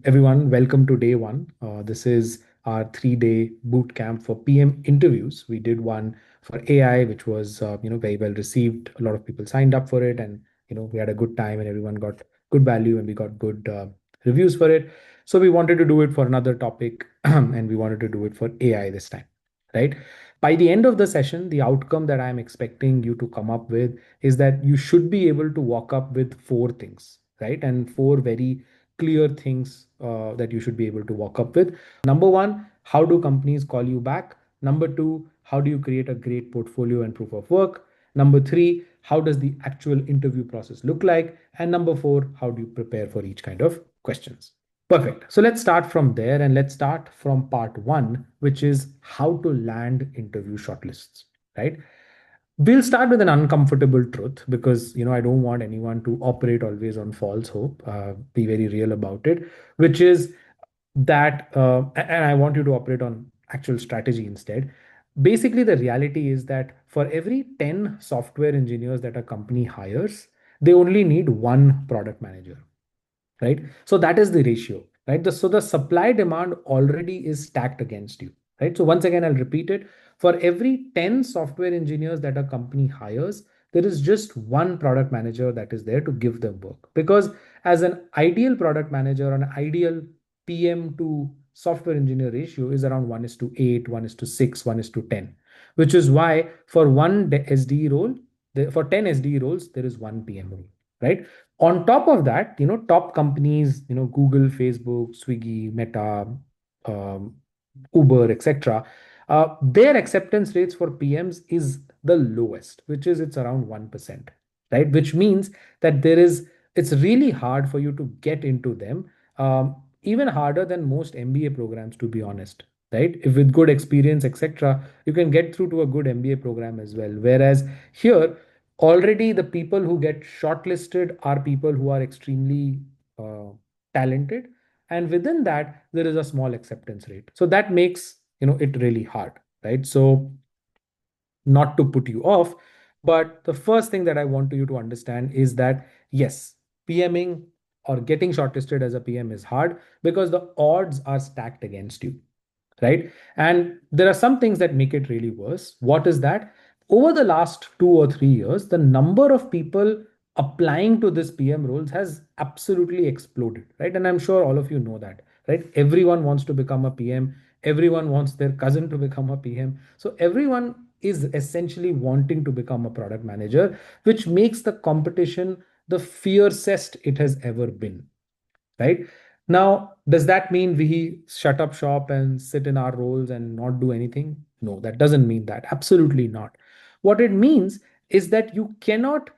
Everyone, welcome to day one. This is our 3-day boot camp for PM interviews. We did one for AI, which was very well received. A lot of people signed up for it, and we had a good time, and everyone got good value, and we got good reviews for it. So we wanted to do it for another topic, and we wanted to do it for AI this time, right? By the end of the session, the outcome that I'm expecting you to come up with is that you should be able to walk up with four things, right? And four very clear things that you should be able to walk up with. Number one, how do companies call you back? Number two, how do you create a great portfolio and proof of work? Number three, how does the actual interview process look like? And number four, how do you prepare for each kind of questions? Perfect. So let's start from there and let's start from part one, which is how to land interview shortlists, right? We'll start with an uncomfortable truth because I don't want anyone to operate always on false hope. Be very real about it, which is that, and I want you to operate on actual strategy instead. Basically, the reality is that for every 10 software engineers that a company hires, they only need one product manager, right? So that is the ratio, right? So the supply demand already is stacked against you, right? So once again, I'll repeat it. For every 10 software engineers that a company hires, there is just one product manager that is there to give them work. Because as an ideal product manager, an ideal PM to software engineer ratio is around 1 is to 8, 1 is to 6, 1 is to 10, which is why for one SDE role, for 10 SDE roles, there is one PM role, right? On top of that, top companies, Google, Facebook, Swiggy, Meta, um, Uber, etc., their acceptance rates for PMs is the lowest, which is it's around 1%, right? Which means that it's really hard for you to get into them, even harder than most MBA programs, to be honest, right? If with good experience, etc., you can get through to a good MBA program as well. Whereas here, already the people who get shortlisted are people who are extremely uh, talented, and within that there is a small acceptance rate, so that makes it really hard, right? So not to put you off, but the first thing that I want you to understand is that yes, PMing or getting shortlisted as a PM is hard because the odds are stacked against you, right? And there are some things that make it really worse. What is that? Over the last 2 or 3 years, the number of people applying to this PM roles has absolutely exploded, right? And I'm sure all of you know that, right? Everyone wants to become a PM. Everyone wants their cousin to become a PM. So everyone is essentially wanting to become a product manager, which makes the competition the fiercest it has ever been, right? Now, does that mean we shut up shop and sit in our roles and not do anything? No, that doesn't mean that. Absolutely not. What it means is that you cannot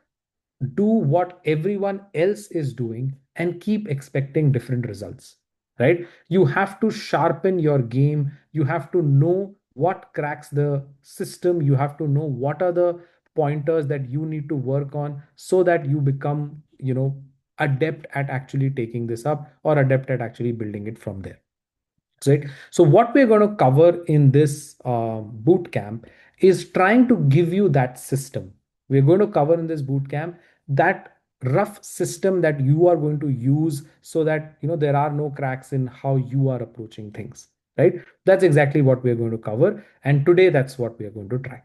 do what everyone else is doing and keep expecting different results, right? You have to sharpen your game. You have to know what cracks the system. You have to know what are the pointers that you need to work on so that you become, adept at actually taking this up or adept at actually building it from there, right? So what we're going to cover in this boot camp is trying to give you that system. We're going to cover in this boot camp that rough system that you are going to use so that there are no cracks in how you are approaching things, right? That's exactly what we're going to cover, and today that's what we are going to try.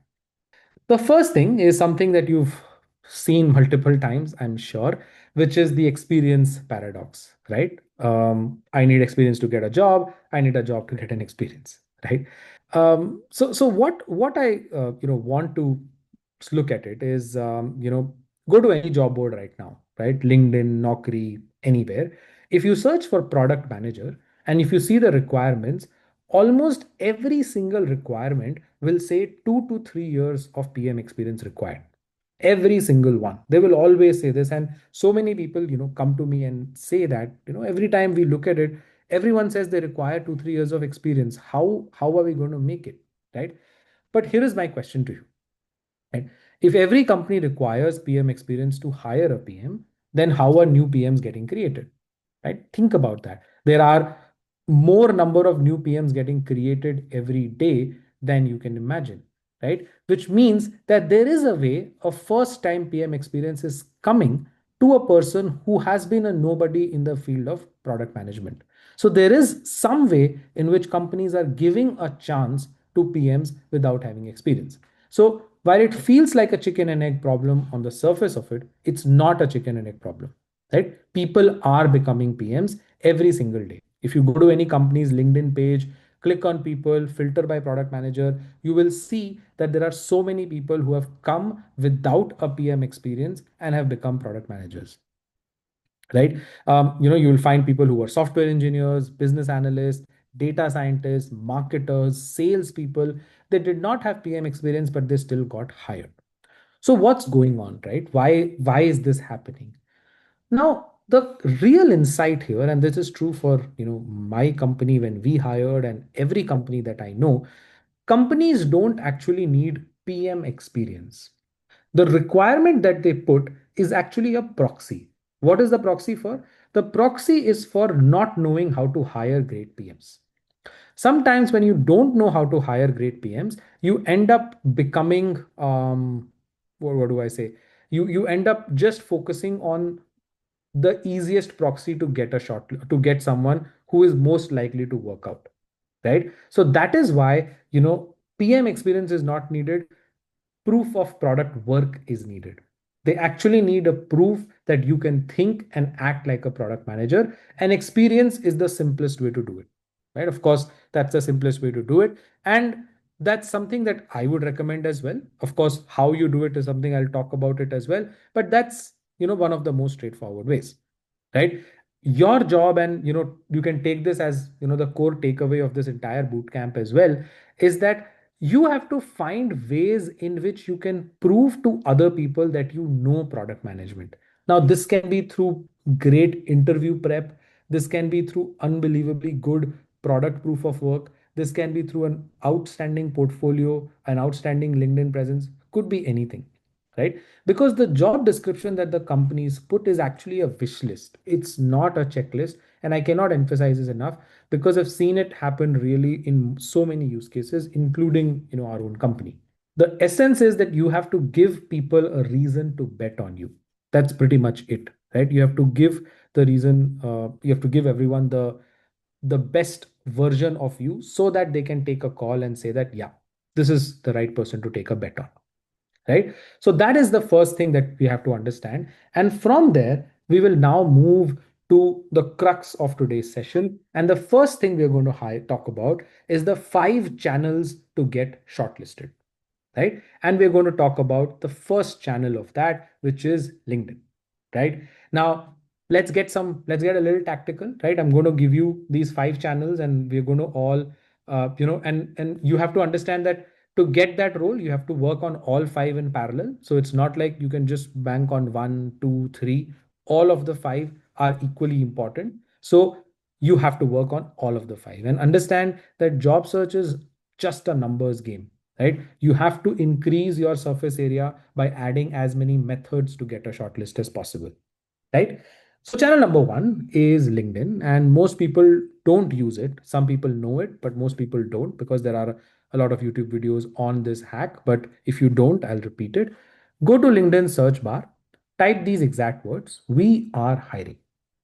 The first thing is something that you've seen multiple times, I'm sure, which is the experience paradox, right? I need experience to get a job. I need a job to get an experience, right? So what I want to look at it is go to any job board right now, right? LinkedIn, Naukri, anywhere. If you search for product manager and if you see the requirements, almost every single requirement will say 2 to 3 years of PM experience required. Every single one. They will always say this. And so many people, come to me and say that, every time we look at it, everyone says they require 2, 3 years of experience. How are we going to make it? Right? But here is my question to you. Right? If every company requires PM experience to hire a PM, then how are new PMs getting created? Right? Think about that. There are more number of new PMs getting created every day than you can imagine, right? Which means that there is a way a first time PM experience is coming to a person who has been a nobody in the field of product management. So there is some way in which companies are giving a chance to PMs without having experience. So while it feels like a chicken and egg problem on the surface of it, it's not a chicken and egg problem, right? People are becoming PMs every single day. If you go to any company's LinkedIn page, click on people, filter by product manager, you will see that there are so many people who have come without a PM experience and have become product managers, right? You will find people who are software engineers, business analysts, data scientists, marketers, salespeople. They did not have PM experience, but they still got hired. So what's going on, right? Why is this happening? Now, the real insight here, and this is true for my company when we hired, and every company that I know, companies don't actually need PM experience. The requirement that they put is actually a proxy. What is the proxy for? The proxy is for not knowing how to hire great PMs. Sometimes when you don't know how to hire great PMs, you end up becoming what do I say? You end up just focusing on the easiest proxy to get a shot, to get someone who is most likely to work out, right? So that is why PM experience is not needed. Proof of product work is needed. They actually need a proof that you can think and act like a product manager, and experience is the simplest way to do it, right? Of course, that's the simplest way to do it. And that's something that I would recommend as well. Of course, how you do it is something I'll talk about it as well. But that's one of the most straightforward ways, right? Your job, and you can take this as the core takeaway of this entire boot camp as well, is that you have to find ways in which you can prove to other people that you know product management. Now this can be through great interview prep, this can be through unbelievably good product proof of work, this can be through an outstanding portfolio, an outstanding LinkedIn presence, could be anything, right? Because the job description that the companies put is actually a wish list, it's not a checklist. And I cannot emphasize this enough, because I've seen it happen really in so many use cases, including our own company. The essence is that you have to give people a reason to bet on you. That's pretty much it, right? You have to give the reason, you have to give everyone the best version of you, so that they can take a call and say that, yeah, this is the right person to take a bet on, right? So that is the first thing that we have to understand. And from there, we will now move to the crux of today's session. And the first thing we're going to talk about is the 5 channels to get shortlisted, right? And we're going to talk about the first channel of that, which is LinkedIn, right? Now, let's get a little tactical, right? I'm going to give you these 5 channels, and we're going to all, and you have to understand that to get that role, you have to work on all 5 in parallel. So it's not like you can just bank on one, two, three. All of the 5 are equally important. So you have to work on all of the 5 and understand that job search is just a numbers game, right? You have to increase your surface area by adding as many methods to get a shortlist as possible, right? So channel number 1 is LinkedIn, and most people don't use it. Some people know it, but most people don't, because there are a lot of YouTube videos on this hack. But if you don't, I'll repeat it. Go to LinkedIn search bar, type these exact words, "We are hiring,"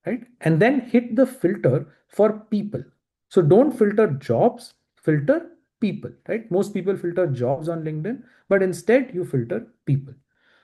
right? And then hit the filter for people. So don't filter jobs, filter people, right? Most people filter jobs on LinkedIn, but instead you filter people.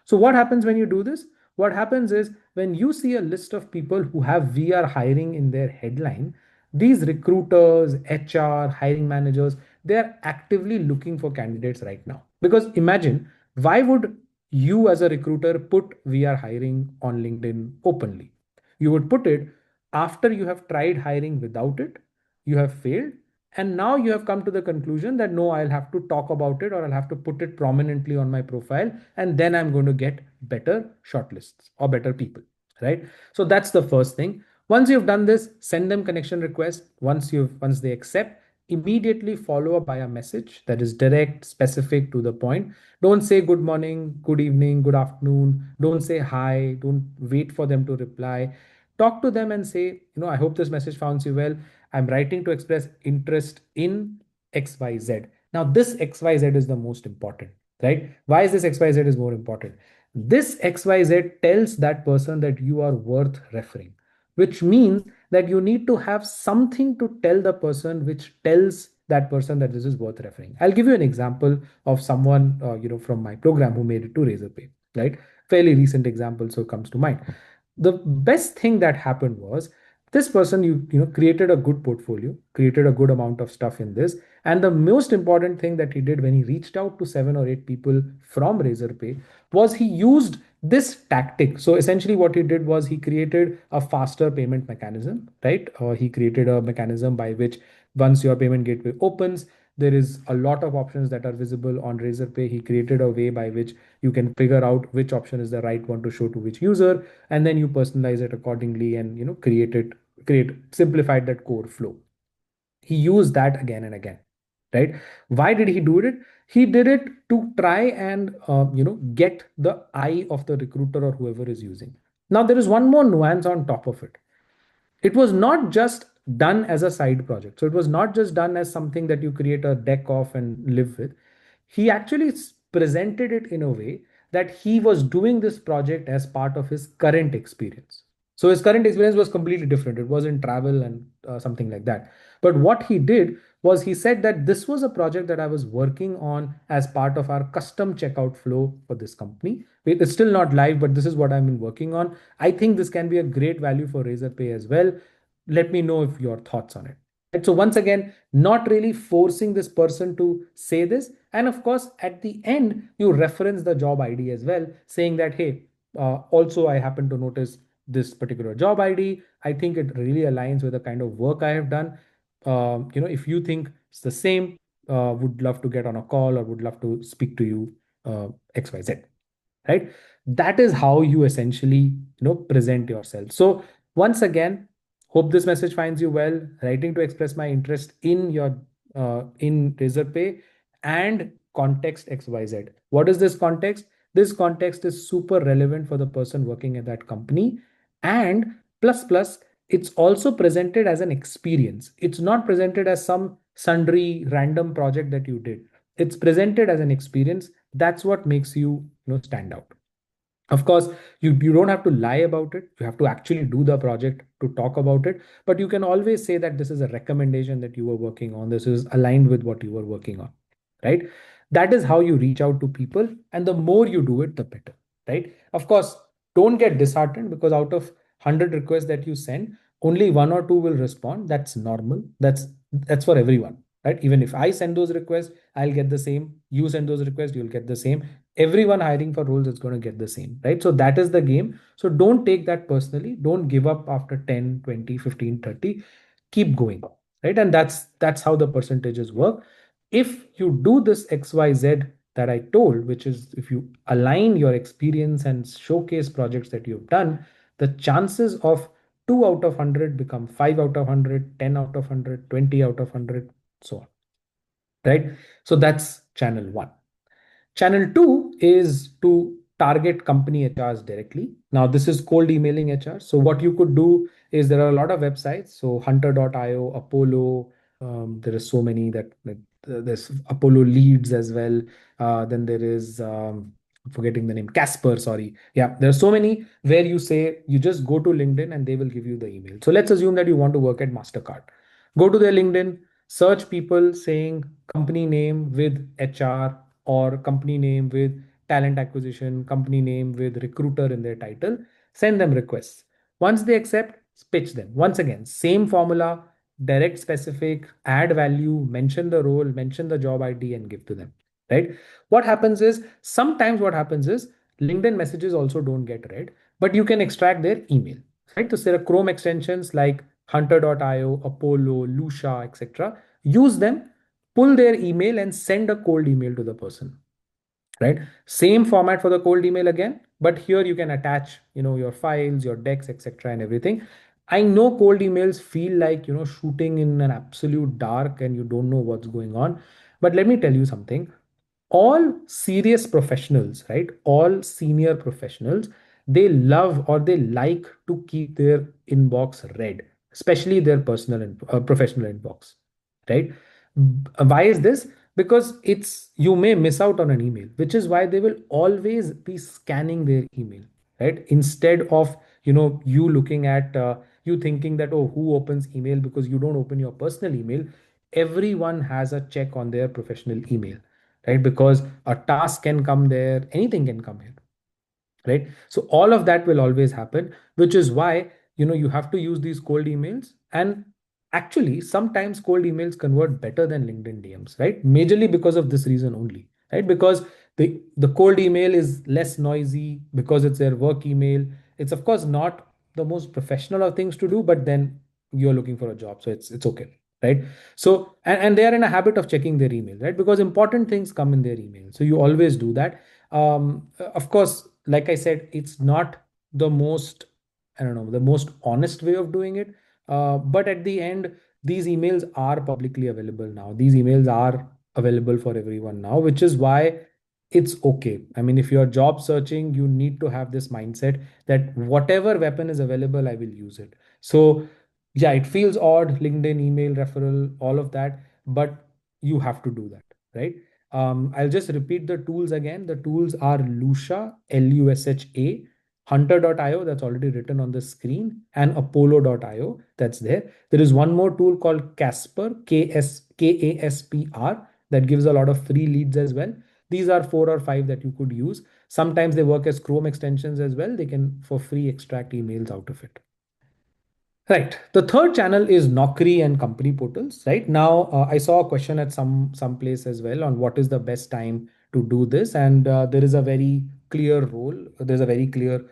So what happens when you do this? What happens is, when you see a list of people who have "We are hiring" in their headline, these recruiters, HR, hiring managers, they are actively looking for candidates right now. Because imagine, why would you as a recruiter put "We are hiring" on LinkedIn openly? You would put it after you have tried hiring without it, you have failed, and now you have come to the conclusion that, no, I'll have to talk about it, or I'll have to put it prominently on my profile, and then I'm going to get better shortlists or better people, right? So that's the first thing. Once you've done this, send them connection request. Once they accept, immediately follow up by a message that is direct, specific, to the point. Don't say good morning, good evening, good afternoon. Don't say hi. Don't wait for them to reply. Talk to them and say, I hope this message finds you well. I'm writing to express interest in XYZ. Now, this XYZ is the most important, right? Why is this XYZ is more important? This XYZ tells that person that you are worth referring, which means that you need to have something to tell the person which tells that person that this is worth referring. I'll give you an example of someone from my program who made it to Razorpay, right? Fairly recent example, so comes to mind. The best thing that happened was this person created a good portfolio, created a good amount of stuff in this, and the most important thing that he did when he reached out to 7 or 8 people from Razorpay was he used this tactic. So essentially what he did was he created a faster payment mechanism, right? He created a mechanism by which once your payment gateway opens, there is a lot of options that are visible on Razorpay. He created a way by which you can figure out which option is the right one to show to which user, and then you personalize it accordingly and create simplified that core flow. He used that again and again, right? Why did he do it? He did it to try and get the eye of the recruiter or whoever is using. Now there is one more nuance on top of it. It was not just done as a side project. So it was not just done as something that you create a deck of and live with. He actually presented it in a way that he was doing this project as part of his current experience. So his current experience was completely different. It was in travel and something like that. But what he did was he said that this was a project that I was working on as part of our custom checkout flow for this company. It's still not live, but this is what I've been working on. I think this can be a great value for Razorpay as well. Let me know if your thoughts on it. Right? So once again, not really forcing this person to say this. And of course, at the end, you reference the job ID as well, saying that, hey, also I happen to notice this particular job ID. I think it really aligns with the kind of work I have done. If you think it's the same, would love to get on a call or would love to speak to you, XYZ, right? That is how you essentially present yourself. So once again, hope this message finds you well. Writing to express my interest in your in Razorpay and context XYZ. What is this context? This context is super relevant for the person working at that company. And plus, it's also presented as an experience. It's not presented as some sundry random project that you did. It's presented as an experience. That's what makes you stand out. Of course, you don't have to lie about it. You have to actually do the project to talk about it. But you can always say that this is a recommendation that you were working on. This is aligned with what you were working on, right? That is how you reach out to people. And the more you do it, the better, right? Of course, don't get disheartened because out of 100 requests that you send, only one or two will respond. That's normal. That's for everyone, right? Even if I send those requests, I'll get the same. You send those requests, you'll get the same. Everyone hiring for roles is going to get the same, right? So that is the game. So don't take that personally. Don't give up after 10, 20, 15, 30. Keep going, right? And that's how the percentages work. If you do this XYZ that I told, which is if you align your experience and showcase projects that you've done, the chances of 2 out of 100 become 5 out of 100, 10 out of 100, 20 out of 100, so on, right? So that's channel one. Channel two is to target company HRs directly. Now, this is cold emailing HR. So, what you could do is there are a lot of websites. So, hunter.io, Apollo, there are so many that there's Apollo Leads as well. Then there is, I'm forgetting the name, Casper, sorry. Yeah, there are so many where you say you just go to LinkedIn and they will give you the email. So, let's assume that you want to work at MasterCard. Go to their LinkedIn, search people saying company name with HR or company name with talent acquisition, company name with recruiter in their title, send them requests. Once they accept, pitch them. Once again, same formula, direct, specific, add value, mention the role, mention the job ID, and give to them. Right? What happens is sometimes what happens is LinkedIn messages also don't get read, but you can extract their email. Right? So there are Chrome extensions like hunter.io, Apollo, Lucia, etc. Use them, pull their email and send a cold email to the person, right? Same format for the cold email again, but here you can attach your files, your decks, etc. and everything. I know cold emails feel like shooting in an absolute dark and you don't know what's going on, but let me tell you something. All serious professionals, right, all senior professionals, they love or they like to keep their inbox read, especially their personal and professional inbox, right? Why is this? Because it's you may miss out on an email, which is why they will always be scanning their email, right? Instead of you looking at you thinking that, oh, who opens email, because you don't open your personal email. Everyone has a check on their professional email, right? Because a task can come there, anything can come here, right? So all of that will always happen, which is why, you have to use these cold emails. And actually sometimes cold emails convert better than LinkedIn DMs, right? Majorly because of this reason only, right? Because the cold email is less noisy, because it's their work email. It's of course not the most professional of things to do, but then you're looking for a job, so it's okay, right? So and they are in a habit of checking their email, right? Because important things come in their email, so you always do that. Of course, like I said, it's not the most, I don't know, the most honest way of doing it. But at the end, these emails are publicly available now. These emails are available for everyone now, which is why it's okay. I mean, if you're job searching, you need to have this mindset that whatever weapon is available, I will use it. So, yeah, it feels odd, LinkedIn, email, referral, all of that, but you have to do that, right? I'll just repeat the tools again. The tools are Lusha, Lusha, Hunter.io, that's already written on the screen, and Apollo.io, that's there. There is one more tool called Casper, Kaspr, that gives a lot of free leads as well. These are four or five that you could use. Sometimes they work as Chrome extensions as well. They can, for free, extract emails out of it. Right. The third channel is Naukri and company portals. Right now, I saw a question at some place as well on what is the best time to do this, and there is a very clear rule. There's a very clear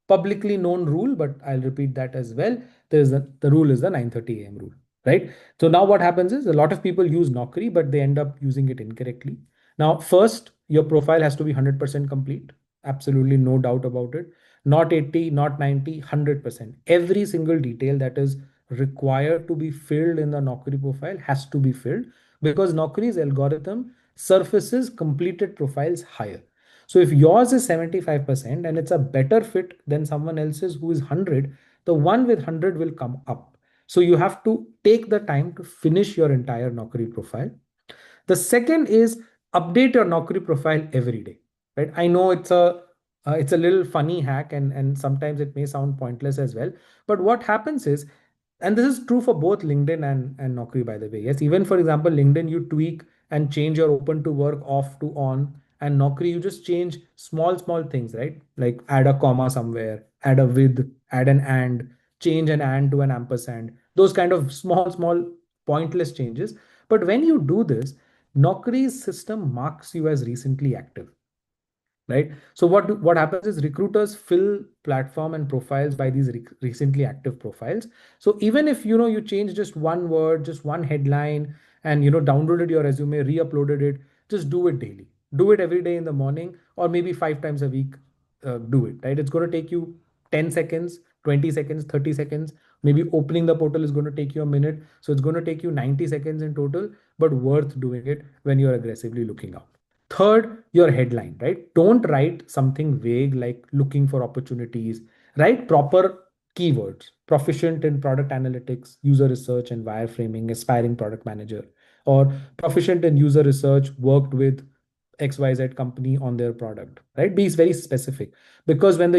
publicly known rule, but I'll repeat that as well. The rule is the 9:30 a.m. rule, right? So now what happens is a lot of people use Naukri, but they end up using it incorrectly. Now, first, your profile has to be 100% complete. Absolutely no doubt about it. Not 80, not 90, 100%. Every single detail that is required to be filled in the Naukri profile has to be filled, because Naukri's algorithm surfaces completed profiles higher. So if yours is 75% and it's a better fit than someone else's who is 100, the one with 100 will come up. So you have to take the time to finish your entire Naukri profile. The second is update your Naukri profile every day, right? I know it's a little funny hack, and sometimes it may sound pointless as well. But what happens is, and this is true for both LinkedIn and Naukri, by the way. Yes, even for example, LinkedIn, you tweak and change your open to work off to on, and Naukri, you just change small things, right? Like add a comma somewhere, add a with, add an and, change an and to an ampersand. Those kind of small pointless changes. But when you do this, Naukri's system marks you as recently active, right? So what happens is recruiters fill platform and profiles by these recently active profiles. So even if you change just one word, just one headline, and downloaded your resume, re-uploaded it, just do it daily. Do it every day in the morning, or maybe 5 times a week. Do it, right? It's going to take you 10 seconds, 20 seconds, 30 seconds. Maybe opening the portal is going to take you a minute, so it's going to take you 90 seconds in total, but worth doing it when you're aggressively looking out. Third, your headline, right? Don't write something vague like looking for opportunities. Write proper keywords: proficient in product analytics, user research, and wireframing, aspiring product manager, or proficient in user research, worked with XYZ company on their product, right? Be very specific, because when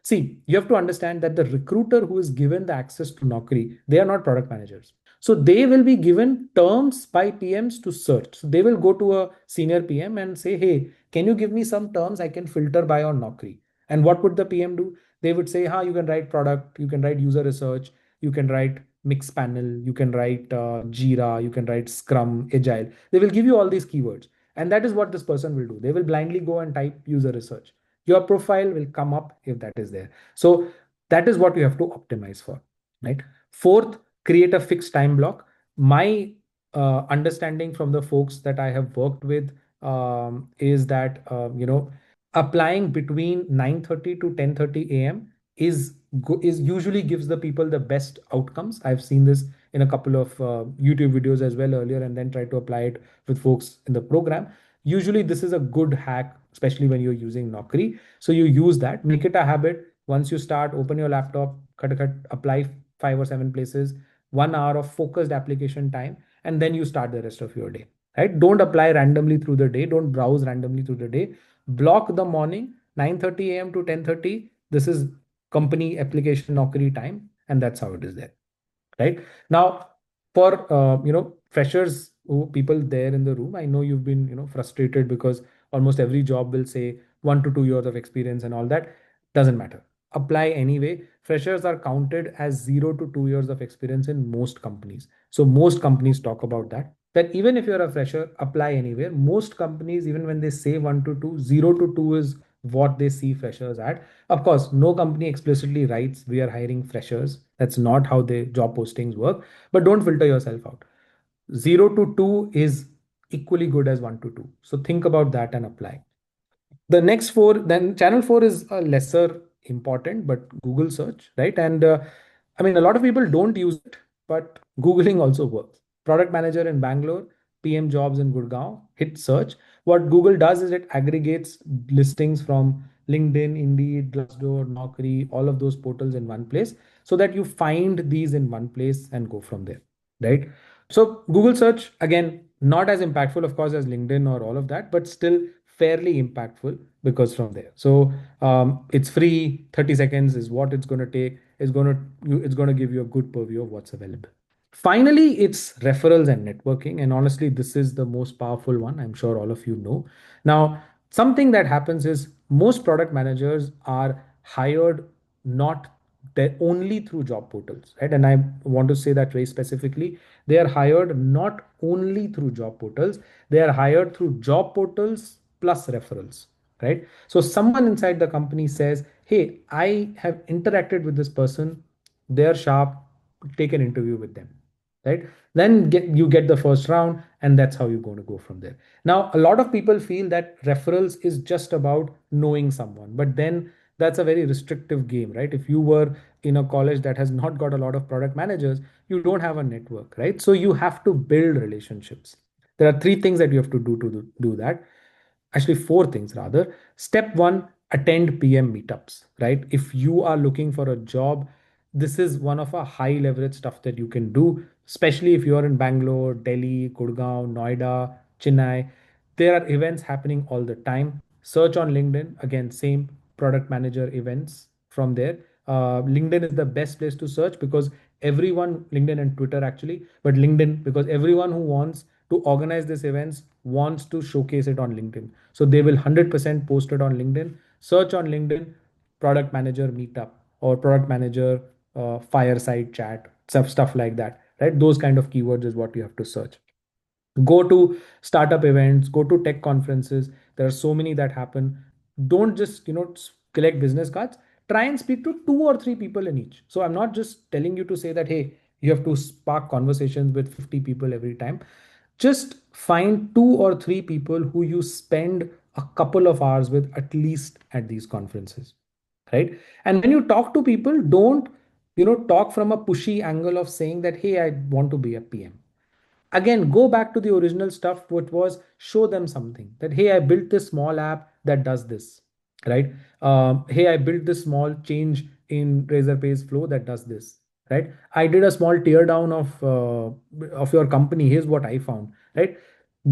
see, you have to understand that the recruiter who is given the access to Naukri, they are not product managers. So they will be given terms by PMs to search. So they will go to a senior PM and say, hey, can you give me some terms I can filter by on Naukri? And what would the PM do? They would say, you can write product, you can write user research, you can write mix panel, you can write Jira, you can write Scrum, Agile. They will give you all these keywords. And that is what this person will do. They will blindly go and type user research. Your profile will come up if that is there. So that is what you have to optimize for, right? Fourth, create a fixed time block. My understanding from the folks that I have worked with is that applying between 9:30 to 10:30 a.m. is usually gives the people the best outcomes. I've seen this in a couple of YouTube videos as well earlier, and then try to apply it with folks in the program. Usually, this is a good hack, especially when you're using Naukri. So you use that, make it a habit. Once you start, open your laptop, cut, apply 5 or 7 places, 1 hour of focused application time, and then you start the rest of your day, right? Don't apply randomly through the day. Don't browse randomly through the day. Block the morning, 9:30 a.m. to 10:30. This is company application Naukri time. and that's how it is there, right? Now, for freshers, who people there in the room, I know you've been frustrated because almost every job will say 1 to 2 years of experience and all that. Doesn't matter. Apply anyway. Freshers are counted as 0 to 2 years of experience in most companies. So most companies talk about that. That even if you're a fresher, apply anywhere. Most companies, even when they say 1 to 2, 0 to 2 is what they see freshers at. Of course, no company explicitly writes we are hiring freshers. That's not how the job postings work. But don't filter yourself out. 0 to 2 is equally good as 1 to 2. So think about that and apply. The next four, then channel four is a lesser important, but Google search, right? And I mean, a lot of people don't use it, but Googling also works. Product manager in Bangalore, PM jobs in Gurgaon, hit search. What Google does is it aggregates listings from LinkedIn, Indeed, Glassdoor, Naukri, all of those portals in one place so that you find these in one place and go from there, right? So Google search, again, not as impactful, of course, as LinkedIn or all of that, but still fairly impactful because from there. So it's free. 30 seconds is what it's going to take. It's going to give you a good purview of what's available. Finally, it's referrals and networking. And honestly, this is the most powerful one. I'm sure all of you know. Now, something that happens is most product managers are hired not only through job portals, right? And I want to say that very specifically. They are hired not only through job portals, they are hired through job portals plus referrals, right? So someone inside the company says, hey, I have interacted with this person, they're sharp, take an interview with them, right? Then you get the first round, and that's how you're going to go from there. Now, a lot of people feel that referrals is just about knowing someone, but then that's a very restrictive game, right? If you were in a college that has not got a lot of product managers, you don't have a network, right? So you have to build relationships. There are three things that you have to do that. Actually, four things rather. Step one, attend PM meetups, right? If you are looking for a job, this is one of a high leverage stuff that you can do, especially if you're in Bangalore, Delhi, Gurgaon, Noida, Chennai. There are events happening all the time. Search on LinkedIn. Again, same product manager events from there. LinkedIn is the best place to search because everyone, LinkedIn and Twitter actually, but LinkedIn, because everyone who wants to organize these events wants to showcase it on LinkedIn. So they will 100% post it on LinkedIn. Search on LinkedIn, product manager meetup or product manager fireside chat, stuff like that, right? Those kind of keywords is what you have to search. Go to startup events, go to tech conferences. There are so many that happen. Don't just collect business cards. Try and speak to two or three people in each. So I'm not just telling you to say that, hey, you have to spark conversations with 50 people every time. Just find two or three people who you spend a couple of hours with at least at these conferences, right? And when you talk to people, don't talk from a pushy angle of saying that, hey, I want to be a PM. Again, go back to the original stuff, which was show them something that, hey, I built this small app that does this, right? Hey, I built this small change in Razorpay's flow that does this, right? I did a small tear down of your company. Here's what I found, right?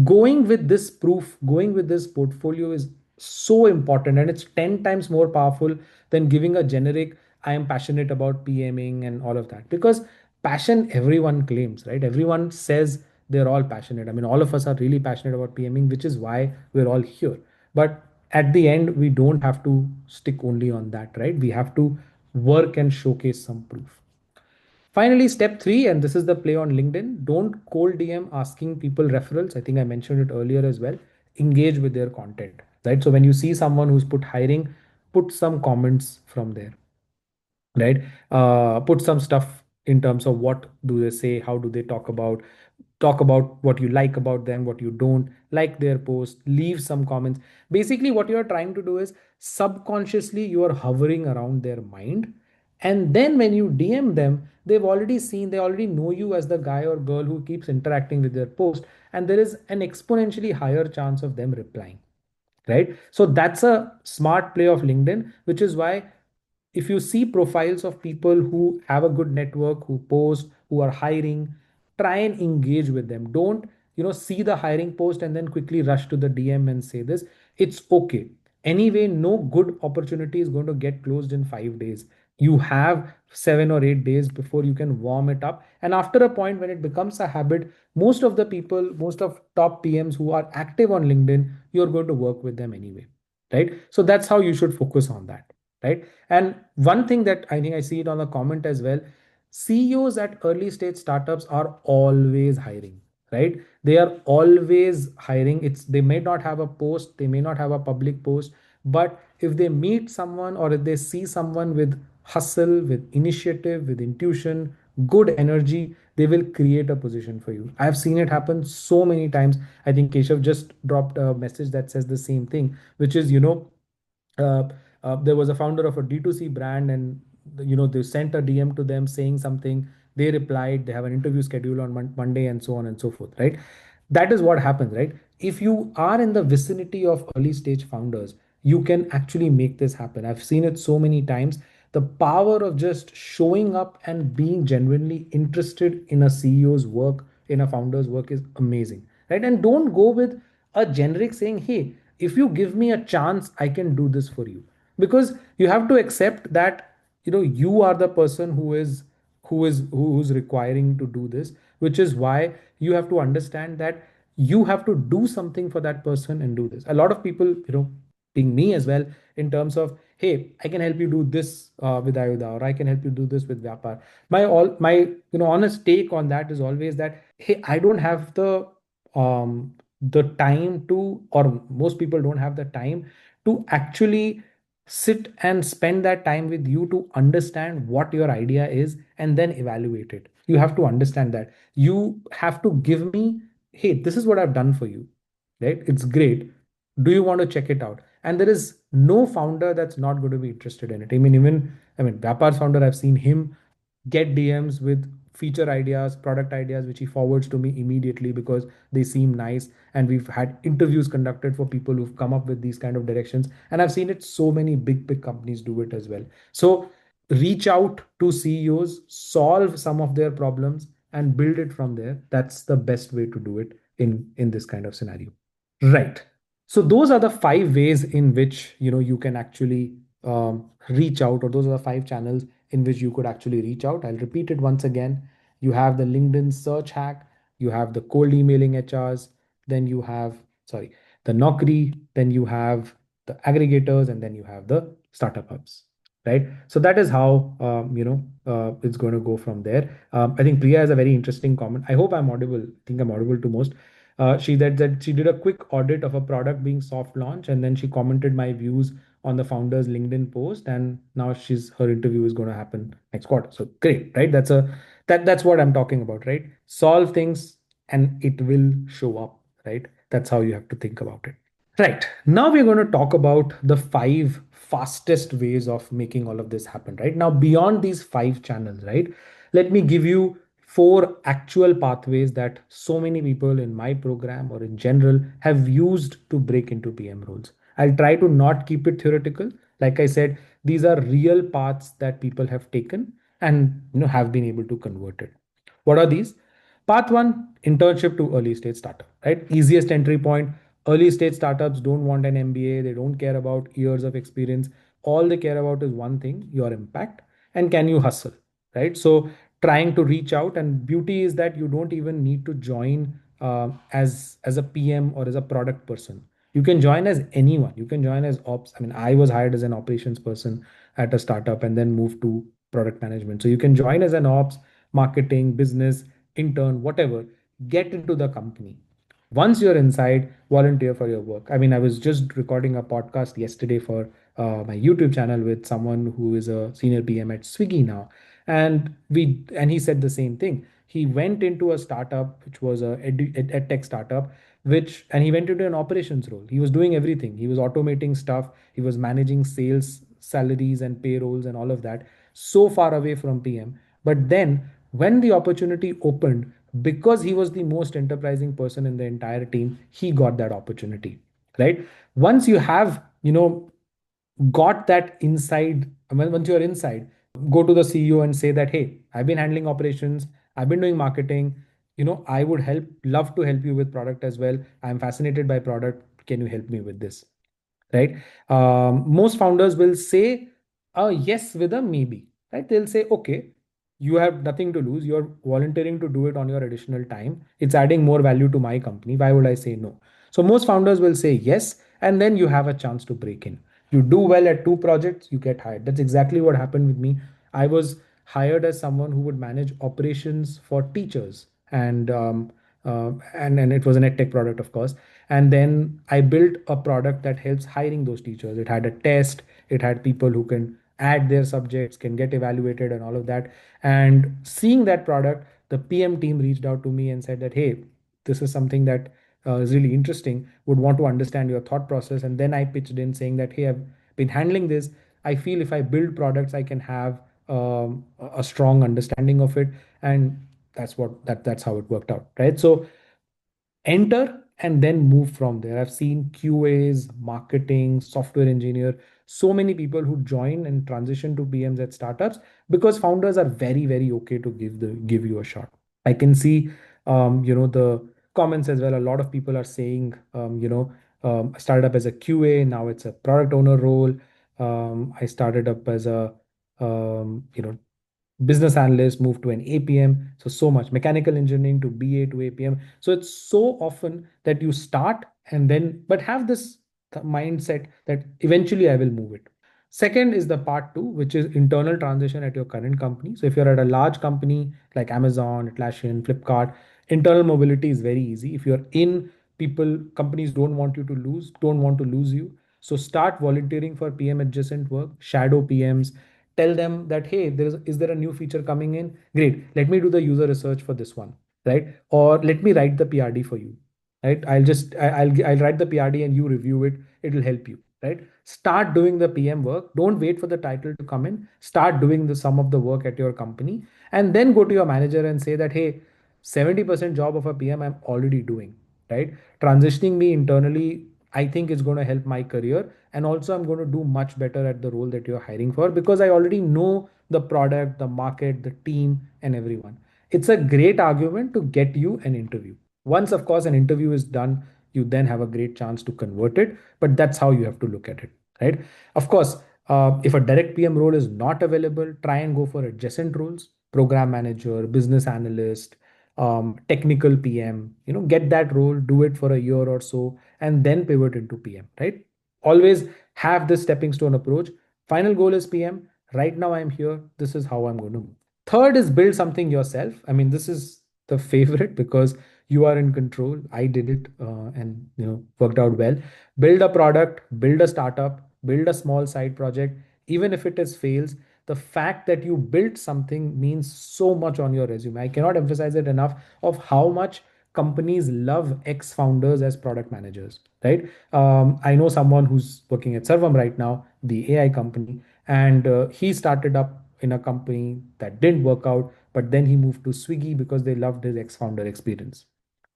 Going with this proof, going with this portfolio is so important, and it's 10 times more powerful than giving a generic I am passionate about PMing and all of that. Because passion, everyone claims, right? Everyone says they're all passionate. I mean, all of us are really passionate about PMing, which is why we're all here. But at the end, we don't have to stick only on that, right? We have to work and showcase some proof. Finally, step three, and this is the play on LinkedIn, don't cold DM asking people referrals. I think I mentioned it earlier as well. Engage with their content, right? So when you see someone who's put hiring, put some comments from there, right? Put some stuff in terms of what do they say, how do they talk about what you like about them, what you don't like their post, leave some comments. Basically, what you're trying to do is subconsciously you are hovering around their mind. And then when you DM them, they already know you as the guy or girl who keeps interacting with their post. And there is an exponentially higher chance of them replying, right? So that's a smart play of LinkedIn, which is why if you see profiles of people who have a good network, who post, who are hiring, try and engage with them. Don't see the hiring post and then quickly rush to the DM and say this. It's okay. Anyway, no good opportunity is going to get closed in 5 days. You have 7 or 8 days before you can warm it up. And after a point, when it becomes a habit, most of the people, most of top PMs who are active on LinkedIn, you're going to work with them anyway, right? So that's how you should focus on that, right? And one thing that I think I see it on the comment as well, CEOs at early stage startups are always hiring, right? They are always hiring. It's they may not have a post, they may not have a public post, but if they meet someone or if they see someone with hustle, with initiative, with intuition, good energy, they will create a position for you. I've seen it happen so many times. I think Keshav just dropped a message that says the same thing, which is, uh, there was a founder of a D2C brand, and they sent a DM to them saying something. They replied, they have an interview schedule on Monday, and so on and so forth, right? That is what happens, right? If you are in the vicinity of early stage founders, you can actually make this happen. I've seen it so many times. The power of just showing up and being genuinely interested in a CEO's work, in a founder's work, is amazing, right? And don't go with a generic saying, hey, if you give me a chance, I can do this for you. Because you have to accept that you are the person who's requiring to do this, which is why you have to understand that you have to do something for that person and do this. A lot of people, being me as well, in terms of, hey, I can help you do this with Ayuda, or I can help you do this with Vyapar. My honest take on that is always that, hey, I don't have the time to, or most people don't have the time to actually sit and spend that time with you to understand what your idea is and then evaluate it. You have to understand that. You have to give me, hey, this is what I've done for you, right? It's great. Do you want to check it out? And there is no founder that's not going to be interested in it. I mean, Vyapar's founder, I've seen him get DMs with feature ideas, product ideas, which he forwards to me immediately because they seem nice. And we've had interviews conducted for people who've come up with these kind of directions. And I've seen it so many big companies do it as well. So reach out to CEOs, solve some of their problems, and build it from there. That's the best way to do it in this kind of scenario. Right. So those are the 5 ways in which you can actually reach out, or those are the 5 channels in which you could actually reach out. I'll repeat it once again. You have the LinkedIn search hack, you have the cold emailing HRs, then you have, sorry, the Naukri, then you have the aggregators, and then you have the startup hubs. Right. So that is how it's going to go from there. I think Priya has a very interesting comment. I hope I'm audible. I think I'm audible to most. She that she did a quick audit of a product being soft launch, and then she commented my views on the founder's LinkedIn post, and now her interview is going to happen next quarter. So great, right? That's what I'm talking about, right? Solve things and it will show up, right? That's how you have to think about it. Right. Now we're going to talk about the 5 fastest ways of making all of this happen, right? Now, beyond these 5 channels, right? Let me give you 4 actual pathways that so many people in my program or in general have used to break into PM roles. I'll try to not keep it theoretical. Like I said, these are real paths that people have taken and have been able to convert it. What are these? Path one, internship to early stage startup, right? Easiest entry point. Early stage startups don't want an MBA. They don't care about years of experience. All they care about is one thing, your impact, and can you hustle, right? So trying to reach out, and beauty is that you don't even need to join as a PM or as a product person. You can join as anyone. You can join as ops. I mean, I was hired as an operations person at a startup and then moved to product management. So you can join as an ops, marketing, business, intern, whatever, get into the company. Once you're inside, volunteer for your work. I mean, I was just recording a podcast yesterday for my YouTube channel with someone who is a senior PM at Swiggy now, and he said the same thing. He went into a startup which was a tech startup, and he went into an operations role. He was doing everything. He was automating stuff. He was managing sales, salaries, and payrolls and all of that. So far away from PM, but then when the opportunity opened, because he was the most enterprising person in the entire team, he got that opportunity, right? Once you have, got that inside, once you're inside, go to the CEO and say that, hey, I've been handling operations, I've been doing marketing, I would love to help you with product as well. I'm fascinated by product. Can you help me with this? Right? Most founders will say yes with a maybe, right? They'll say, okay, you have nothing to lose. You're volunteering to do it on your additional time. It's adding more value to my company. Why would I say no? So most founders will say yes, and then you have a chance to break in. You do well at two projects, you get hired. That's exactly what happened with me. I was hired as someone who would manage operations for teachers, and it was an edtech product, of course. And then I built a product that helps hiring those teachers. It had a test, it had people who can add their subjects, can get evaluated, and all of that. And seeing that product, the PM team reached out to me and said that, hey, this is something that is really interesting, would want to understand your thought process. And then I pitched in saying that, hey, I've been handling this. I feel if I build products, I can have a strong understanding of it. And that's how it worked out, right? So enter and then move from there. I've seen QAs, marketing, software engineer, so many people who join and transition to PMs at startups because founders are very, very okay to give you a shot. I can see, the comments as well. A lot of people are saying, I started up as a QA, now it's a product owner role. I started up as a, business analyst, moved to an APM. So much mechanical engineering to BA to APM. So it's so often that you start and then, but have this mindset that eventually I will move it. Second is the part two, which is internal transition at your current company. So if you're at a large company like Amazon, Atlassian, Flipkart, internal mobility is very easy. If you're in people, companies don't want to lose you. So start volunteering for PM adjacent work, shadow PMs, tell them that, hey, is there a new feature coming in? Great, let me do the user research for this one, right? Or let me write the PRD for you, right? I'll write the PRD and you review it. It'll help you, right? Start doing the PM work. Don't wait for the title to come in. Start doing the sum of the work at your company, and then go to your manager and say that, hey, 70% job of a PM I'm already doing, right? Transitioning me internally, I think is going to help my career. And also, I'm going to do much better at the role that you're hiring for because I already know the product, the market, the team, and everyone. It's a great argument to get you an interview. Once, of course, an interview is done, you then have a great chance to convert it. But that's how you have to look at it, right? Of course, if a direct PM role is not available, try and go for adjacent roles, program manager, business analyst, technical PM, get that role, do it for a year or so, and then pivot into PM, right? Always have this stepping stone approach. Final goal is PM. Right now I'm here. This is how I'm going to move. Third is build something yourself. I mean, this is the favorite because you are in control. I did it and worked out well. Build a product, build a startup, build a small side project. Even if it is fails, the fact that you built something means so much on your resume. I cannot emphasize it enough of how much companies love ex founders as product managers, right? I know someone who's working at Servam right now, the AI company, and he started up in a company that didn't work out, but then he moved to Swiggy because they loved his ex-founder experience,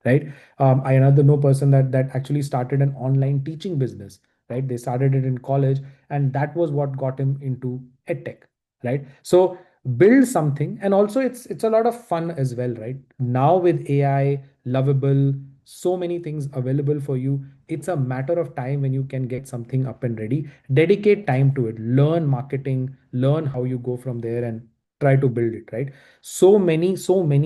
right? I another know person that actually started an online teaching business, right? They started it in college, and that was what got him into edtech, right? So build something, and also it's a lot of fun as well, right? Now with AI, lovable, so many things available for you. It's a matter of time when you can get something up and ready. Dedicate time to it. Learn marketing, learn how you go from there and try to build it, right? So many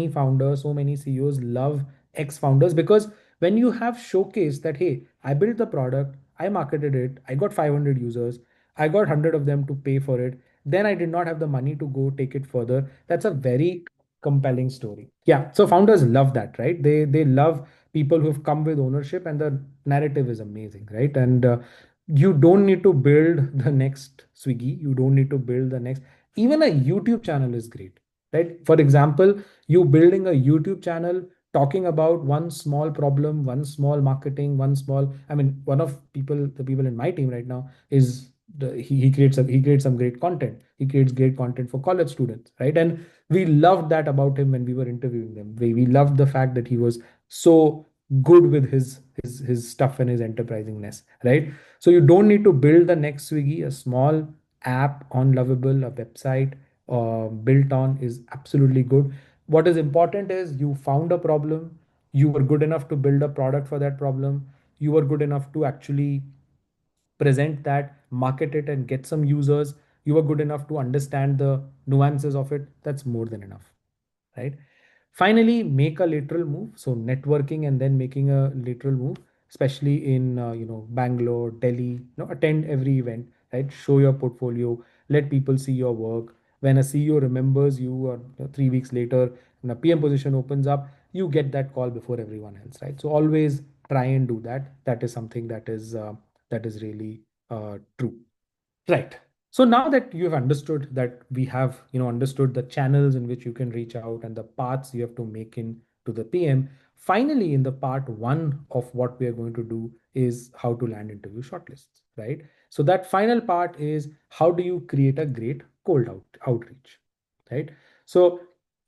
founders, so many CEOs love ex-founders because when you have showcased that, hey, I built the product, I marketed it, I got 500 users, I got 100 of them to pay for it, then I did not have the money to go take it further. That's a very compelling story. Yeah. So founders love that, right? They love people who've come with ownership, and the narrative is amazing, right? And you don't need to build the next Swiggy. You don't need to build the next. Even a YouTube channel is great, right? For example, you building a YouTube channel talking about one small problem, one small marketing, one small. I mean, one of the people in my team right now is he creates some great content. He creates great content for college students, right? And we loved that about him when we were interviewing them. We loved the fact that he was so good with his stuff and his enterprisingness, right? So you don't need to build the next Swiggy. A small app on Lovable, a website built on is absolutely good. What is important is you found a problem, you were good enough to build a product for that problem, you were good enough to actually present that, market it, and get some users. you are good enough to understand the nuances of it, that's more than enough, right? Finally, make a lateral move. So networking and then making a lateral move, especially in Bangalore, Delhi. Attend every event, right? Show your portfolio, let people see your work. When a CEO remembers you, or 3 weeks later, when a PM position opens up, you get that call before everyone else, right? So always try and do that. That is something that is really true. Right. So now that you have understood that we have, understood the channels in which you can reach out and the paths you have to make in to the PM, finally, in the part one of what we are going to do is how to land interview shortlists, right? So that final part is how do you create a great cold outreach, right? So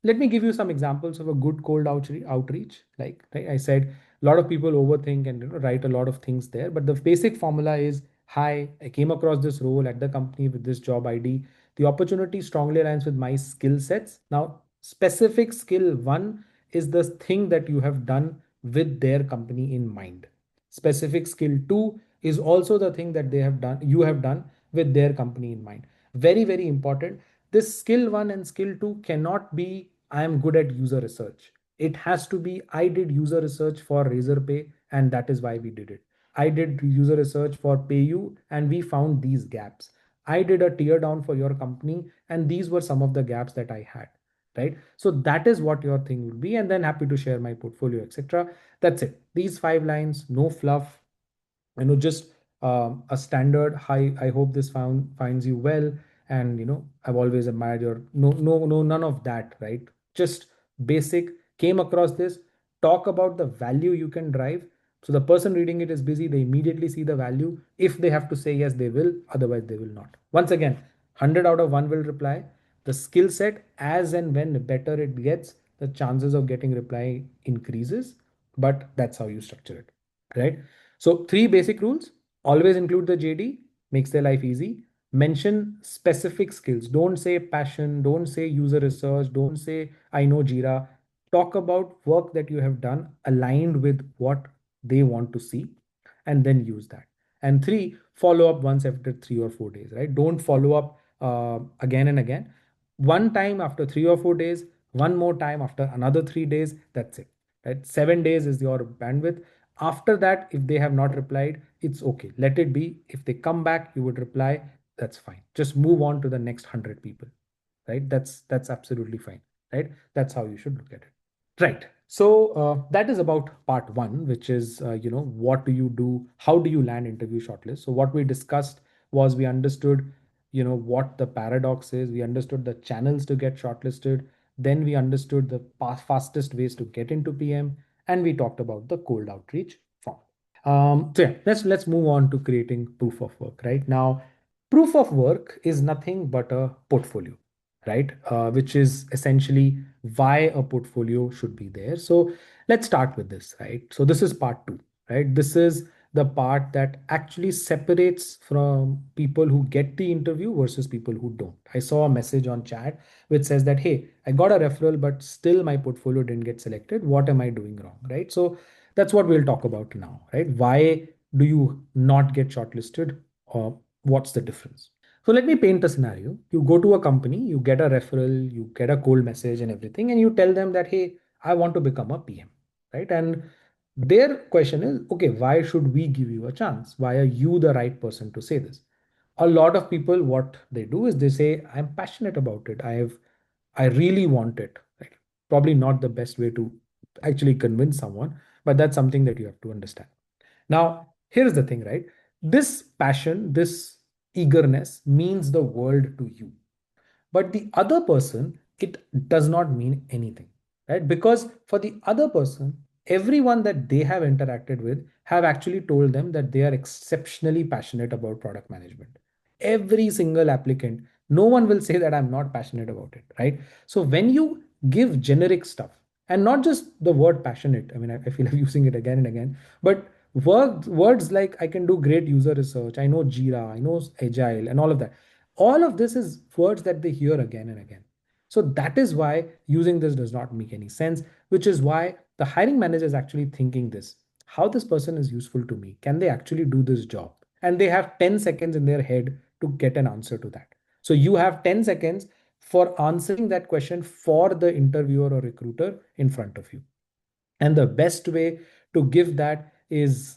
let me give you some examples of a good cold outreach. Like, right, I said, a lot of people overthink and write a lot of things there, but the basic formula is, hi, I came across this role at the company with this job ID. The opportunity strongly aligns with my skill sets. Now, specific skill one is the thing that you have done with their company in mind. Specific skill two is also the thing that you have done with their company in mind. Very, very important. This skill one and skill two cannot be, I am good at user research. It has to be, I did user research for Razorpay, and that is why we did it. I did user research for PayU and we found these gaps. I did a tear down for your company and these were some of the gaps that I had. Right. So that is what your thing will be. And then happy to share my portfolio, etc. That's it. These 5 lines, no fluff, just a standard. Hi, I hope this finds you well, and I've always admired your, no, none of that, right? Just basic. Came across this. Talk about the value you can drive. So the person reading it is busy, they immediately see the value. If they have to say yes, they will, otherwise they will not. Once again, 100 out of 1 will reply. The skill set, as and when better it gets, the chances of getting reply increases, but that's how you structure it, right? So, three basic rules: always include the JD, makes their life easy. Mention specific skills. Don't say passion, don't say user research, don't say I know Jira. Talk about work that you have done aligned with what they want to see, and then use that. And three, follow up once after 3 or 4 days, right? Don't follow up again and again. One time after 3 or 4 days, one more time after another 3 days. That's it, right? 7 days is your bandwidth. After that, if they have not replied, it's okay. Let it be. If they come back, you would reply. That's fine. Just move on to the next 100 people, right? That's absolutely fine, right? That's how you should look at it. Right. So that is about part one, which is, what do you do? How do you land interview shortlist? So what we discussed was we understood, what the paradox is. We understood the channels to get shortlisted. Then we understood the fastest ways to get into PM, and we talked about the cold outreach form. So yeah, let's move on to creating proof of work. Right now, proof of work is nothing but a portfolio, right? Which is essentially why a portfolio should be there. So let's start with this, right? So this is part two, right? This is the part that actually separates from people who get the interview versus people who don't. I saw a message on chat which says that, hey, I got a referral, but still my portfolio didn't get selected. What am I doing wrong, right? So that's what we'll talk about now, right? Why do you not get shortlisted, or what's the difference? So let me paint a scenario. You go to a company, you get a referral, you get a cold message and everything, and you tell them that, hey, I want to become a PM, right? And their question is, okay, why should we give you a chance? Why are you the right person to say this? A lot of people, what they do is they say, I'm passionate about it. I really want it. Right? Probably not the best way to actually convince someone, but that's something that you have to understand. Now, here's the thing, right? This passion, this eagerness means the world to you. But the other person, it does not mean anything, right? Because for the other person, everyone that they have interacted with have actually told them that they are exceptionally passionate about product management. Every single applicant, no one will say that I'm not passionate about it, right? So when you give generic stuff, and not just the word passionate, I mean, I feel like using it again and again, but words like I can do great user research, I know Jira, I know Agile, and all of this is words that they hear again and again. So that is why using this does not make any sense, which is why the hiring manager is actually thinking this: how this person is useful to me? Can they actually do this job? And they have 10 seconds in their head to get an answer to that. So you have 10 seconds for answering that question for the interviewer or recruiter in front of you. And the best way to give that is,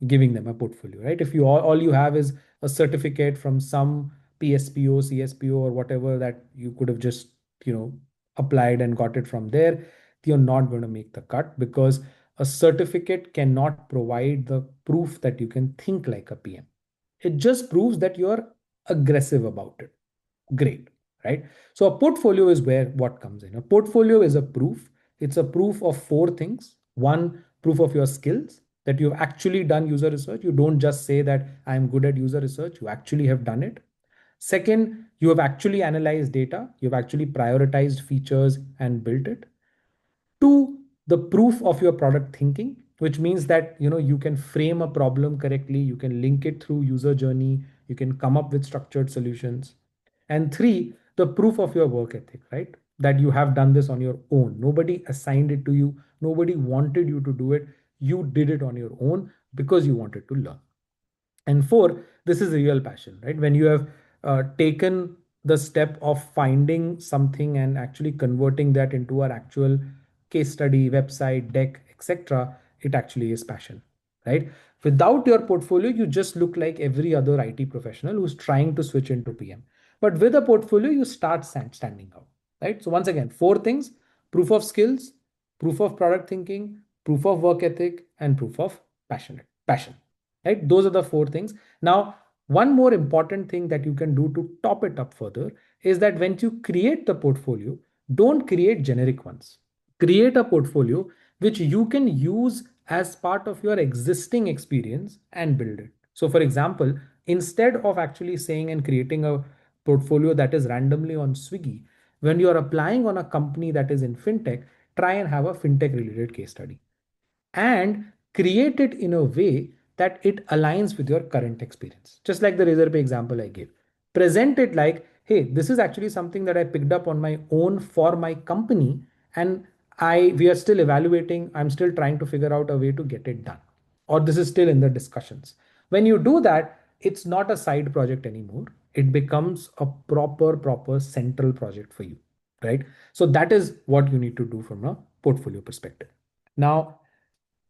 giving them a portfolio, right? If all you have is a certificate from some PSPO, CSPO, or whatever that you could have just, you know, applied and got it from there, you're not going to make the cut, because a certificate cannot provide the proof that you can think like a PM. It just proves that you're aggressive about it. Great, right? So a portfolio is where what comes in. A portfolio is a proof. It's a proof of four things. One, proof of your skills, that you've actually done user research. You don't just say that I'm good at user research, you actually have done it. Second, you have actually analyzed data, you've actually prioritized features and built it. Two, the proof of your product thinking, which means that you can frame a problem correctly, you can link it through user journey, you can come up with structured solutions. And three, the proof of your work ethic, right? That you have done this on your own. Nobody assigned it to you, nobody wanted you to do it. You did it on your own because you wanted to learn. And four, this is real passion, right? When you have taken the step of finding something and actually converting that into an actual case study, website, deck, etc., it actually is passion, right? Without your portfolio, you just look like every other IT professional who's trying to switch into PM. But with a portfolio, you start standing out, right? So once again, four things: proof of skills, proof of product thinking, proof of work ethic, and proof of passion, right? Those are the four things. Now, one more important thing that you can do to top it up further is that when you create the portfolio, don't create generic ones. Create a portfolio which you can use as part of your existing experience and build it. So for example, instead of actually saying and creating a portfolio that is randomly on Swiggy, when you are applying on a company that is in fintech, try and have a fintech related case study and create it in a way that it aligns with your current experience. Just like the Razorpay example I gave. Present it like, hey, this is actually something that I picked up on my own for my company, and we are still evaluating. I'm still trying to figure out a way to get it done. Or this is still in the discussions. When you do that, it's not a side project anymore. It becomes a proper central project for you, right? So that is what you need to do from a portfolio perspective. Now,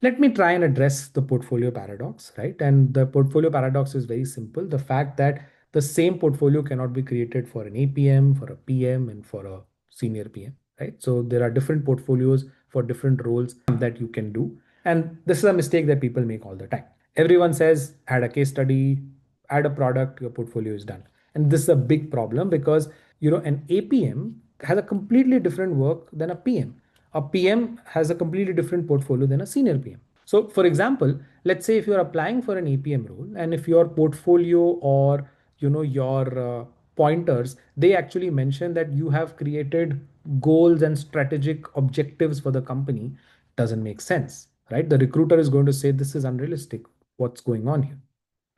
let me try and address the portfolio paradox, right? And the portfolio paradox is very simple. The fact that the same portfolio cannot be created for an APM, for a PM, and for a senior PM, right? So there are different portfolios for different roles that you can do. And this is a mistake that people make all the time. Everyone says, add a case study, add a product, your portfolio is done. And this is a big problem because, an APM has a completely different work than a PM. A PM has a completely different portfolio than a senior PM. So, for example, let's say if you're applying for an APM role, and if your portfolio or your pointers, they actually mention that you have created goals and strategic objectives for the company, doesn't make sense, right? The recruiter is going to say this is unrealistic. What's going on here,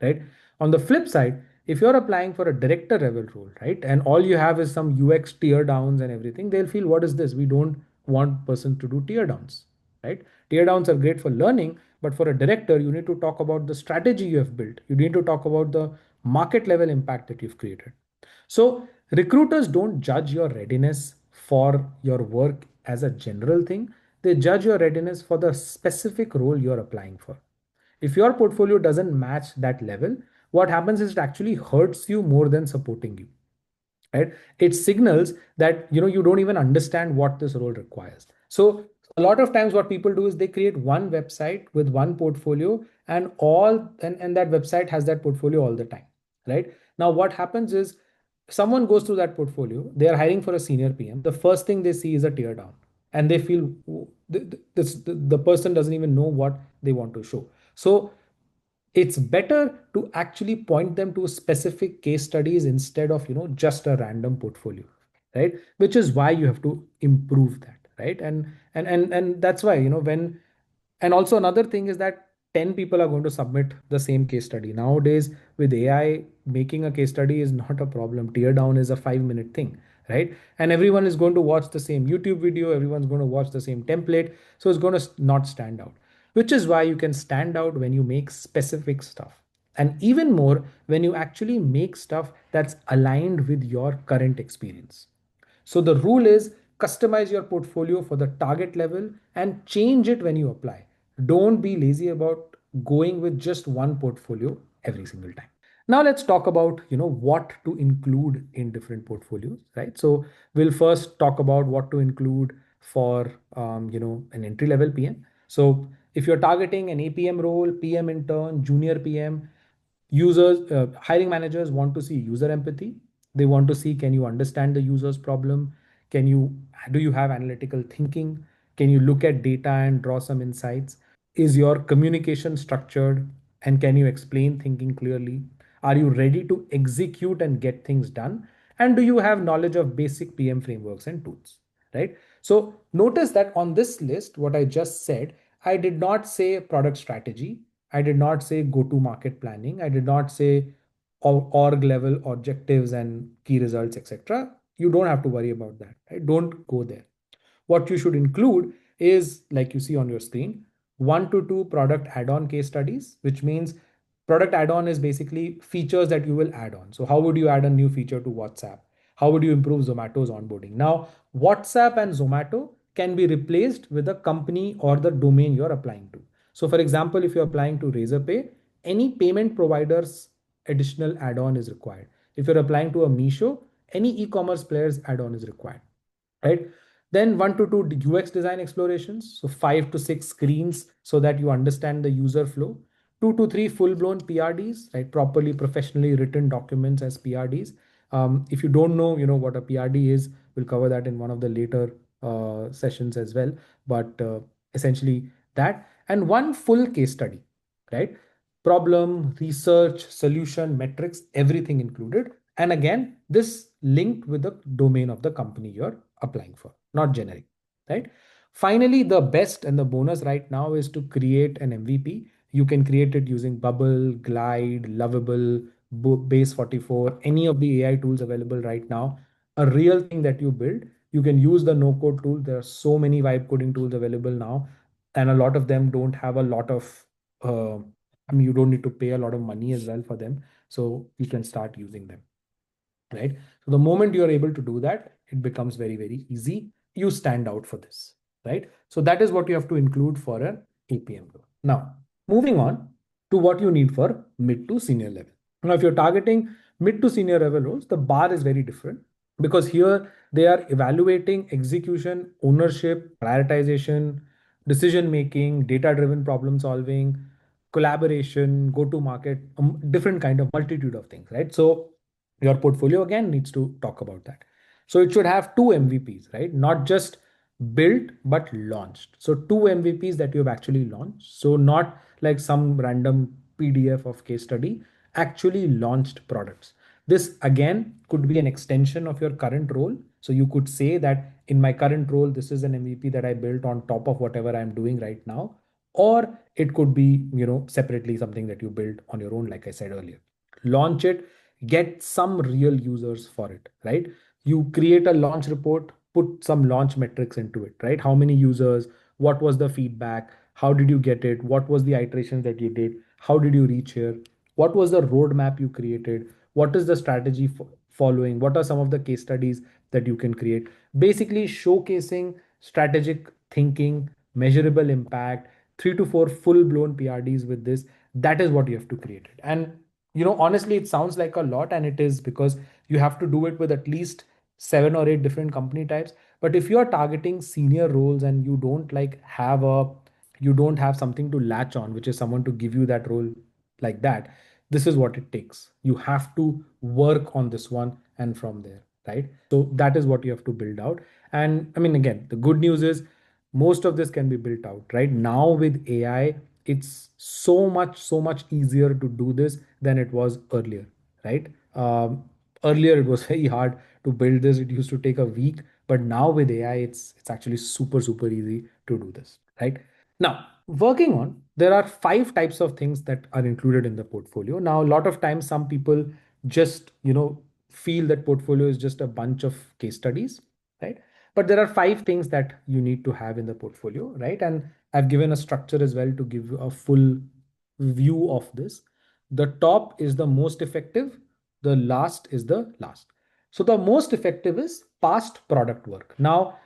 right? On the flip side, if you're applying for a director level role, right, and all you have is some UX tear downs and everything, they'll feel, what is this? We don't want person to do tear downs, right? Tear downs are great for learning, but for a director, you need to talk about the strategy you have built. You need to talk about the market level impact that you've created. So recruiters don't judge your readiness for your work as a general thing. They judge your readiness for the specific role you're applying for. If your portfolio doesn't match that level, what happens is it actually hurts you more than supporting you, right? It signals that you don't even understand what this role requires. So a lot of times what people do is they create one website with one portfolio, and that website has that portfolio all the time, right? Now what happens is someone goes through that portfolio, they are hiring for a senior PM, the first thing they see is a tear down, and they feel, the person doesn't even know what they want to show. So it's better to actually point them to specific case studies instead of just a random portfolio, right? Which is why you have to improve that, right? And that's why when, and also another thing is that 10 people are going to submit the same case study nowadays. With AI, making a case study is not a problem. Tear down is a 5-minute thing, right? And everyone is going to watch the same YouTube video, everyone's going to watch the same template, so it's going to not stand out. Which is why you can stand out when you make specific stuff. And even more when you actually make stuff that's aligned with your current experience. So the rule is customize your portfolio for the target level and change it when you apply. Don't be lazy about going with just one portfolio every single time. Now let's talk about, what to include in different portfolios, right? So we'll first talk about what to include for, an entry level PM. So if you're targeting an APM role, PM intern, junior PM, hiring managers want to see user empathy. They want to see, can you understand the user's problem? Can you, do you have analytical thinking? Can you look at data and draw some insights? Is your communication structured? And can you explain thinking clearly? Are you ready to execute and get things done? And do you have knowledge of basic PM frameworks and tools? Right? So notice that on this list, what I just said, I did not say product strategy. I did not say go to market planning. I did not say org level objectives and key results, etc. You don't have to worry about that. Right? Don't go there. What you should include is, like you see on your screen, 1 to 2 product add-on case studies, which means product add-on is basically features that you will add on. So how would you add a new feature to WhatsApp? How would you improve Zomato's onboarding? Now, WhatsApp and Zomato can be replaced with a company or the domain you're applying to. So for example, if you're applying to Razorpay, any payment provider's additional add-on is required. If you're applying to a Meesho, any e-commerce player's add-on is required, right? Then 1 to 2 UX design explorations, so 5 to 6 screens so that you understand the user flow. 2 to 3 full-blown PRDs, right? Properly professionally written documents as PRDs. If you don't know, what a PRD is, we'll cover that in one of the later sessions as well. But essentially that, and one full case study, right? Problem, research, solution, metrics, everything included. And again, this linked with the domain of the company you're applying for, not generic, right? Finally, the best and the bonus right now is to create an MVP. You can create it using Bubble, Glide, Lovable, Base 44, any of the AI tools available right now. A real thing that you build, you can use the no code tool. There are so many vibe coding tools available now, and a lot of them don't have a lot of, uh, you don't need to pay a lot of money as well for them. So you can start using them, right? So the moment you're able to do that, it becomes very, very easy. You stand out for this, right? So that is what you have to include for an APM role. Now, moving on to what you need for mid to senior level. Now, if you're targeting mid to senior level roles, the bar is very different because here they are evaluating execution, ownership, prioritization, decision making, data driven problem solving, collaboration, go to market, different kind of multitude of things, right? So your portfolio again needs to talk about that. So it should have 2 MVPs, right? Not just built but launched. So 2 MVPs that you've actually launched. So not like some random PDF of case study, actually launched products. This again could be an extension of your current role. So you could say that in my current role, this is an MVP that I built on top of whatever I'm doing right now. Or it could be, separately something that you build on your own, like I said earlier. Launch it, get some real users for it, right? You create a launch report, put some launch metrics into it, right? How many users, what was the feedback, how did you get it, what was the iterations that you did, how did you reach here, what was the roadmap you created, what is the strategy following, what are some of the case studies that you can create, basically showcasing strategic thinking, measurable impact, 3 to 4 full blown PRDs with this. That is what you have to create it. And honestly, it sounds like a lot, and it is, because you have to do it with at least 7 or 8 different company types. But if you are targeting senior roles and you don't have something to latch on, which is someone to give you that role like that, this is what it takes. You have to work on this one and from there, right? So that is what you have to build out. And I mean, again, the good news is most of this can be built out right now with AI. It's so much easier to do this than it was earlier, right? Earlier it was very hard to build this. It used to take a week, but now with AI, it's actually super easy to do this, right? Now, working on, there are 5 types of things that are included in the portfolio. Now, a lot of times, some people just, feel that portfolio is just a bunch of case studies, right? But there are 5 things that you need to have in the portfolio, right? And I've given a structure as well to give you a full view of this. The top is the most effective, the last is the last. So the most effective is past product work. Now,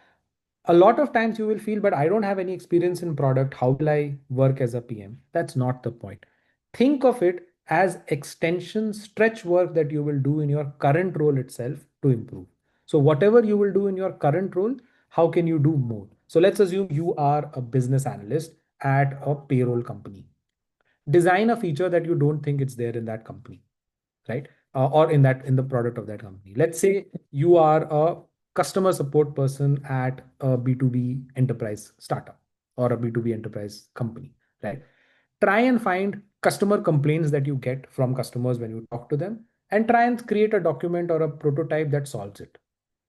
a lot of times you will feel, but I don't have any experience in product. How will I work as a PM? That's not the point. Think of it as extension stretch work that you will do in your current role itself to improve. So whatever you will do in your current role, how can you do more? So let's assume you are a business analyst at a payroll company. Design a feature that you don't think it's there in that company, right? Or in the product of that company. Let's say you are a customer support person at a B2B enterprise startup or a B2B enterprise company, right? Try and find customer complaints that you get from customers when you talk to them, and try and create a document or a prototype that solves it.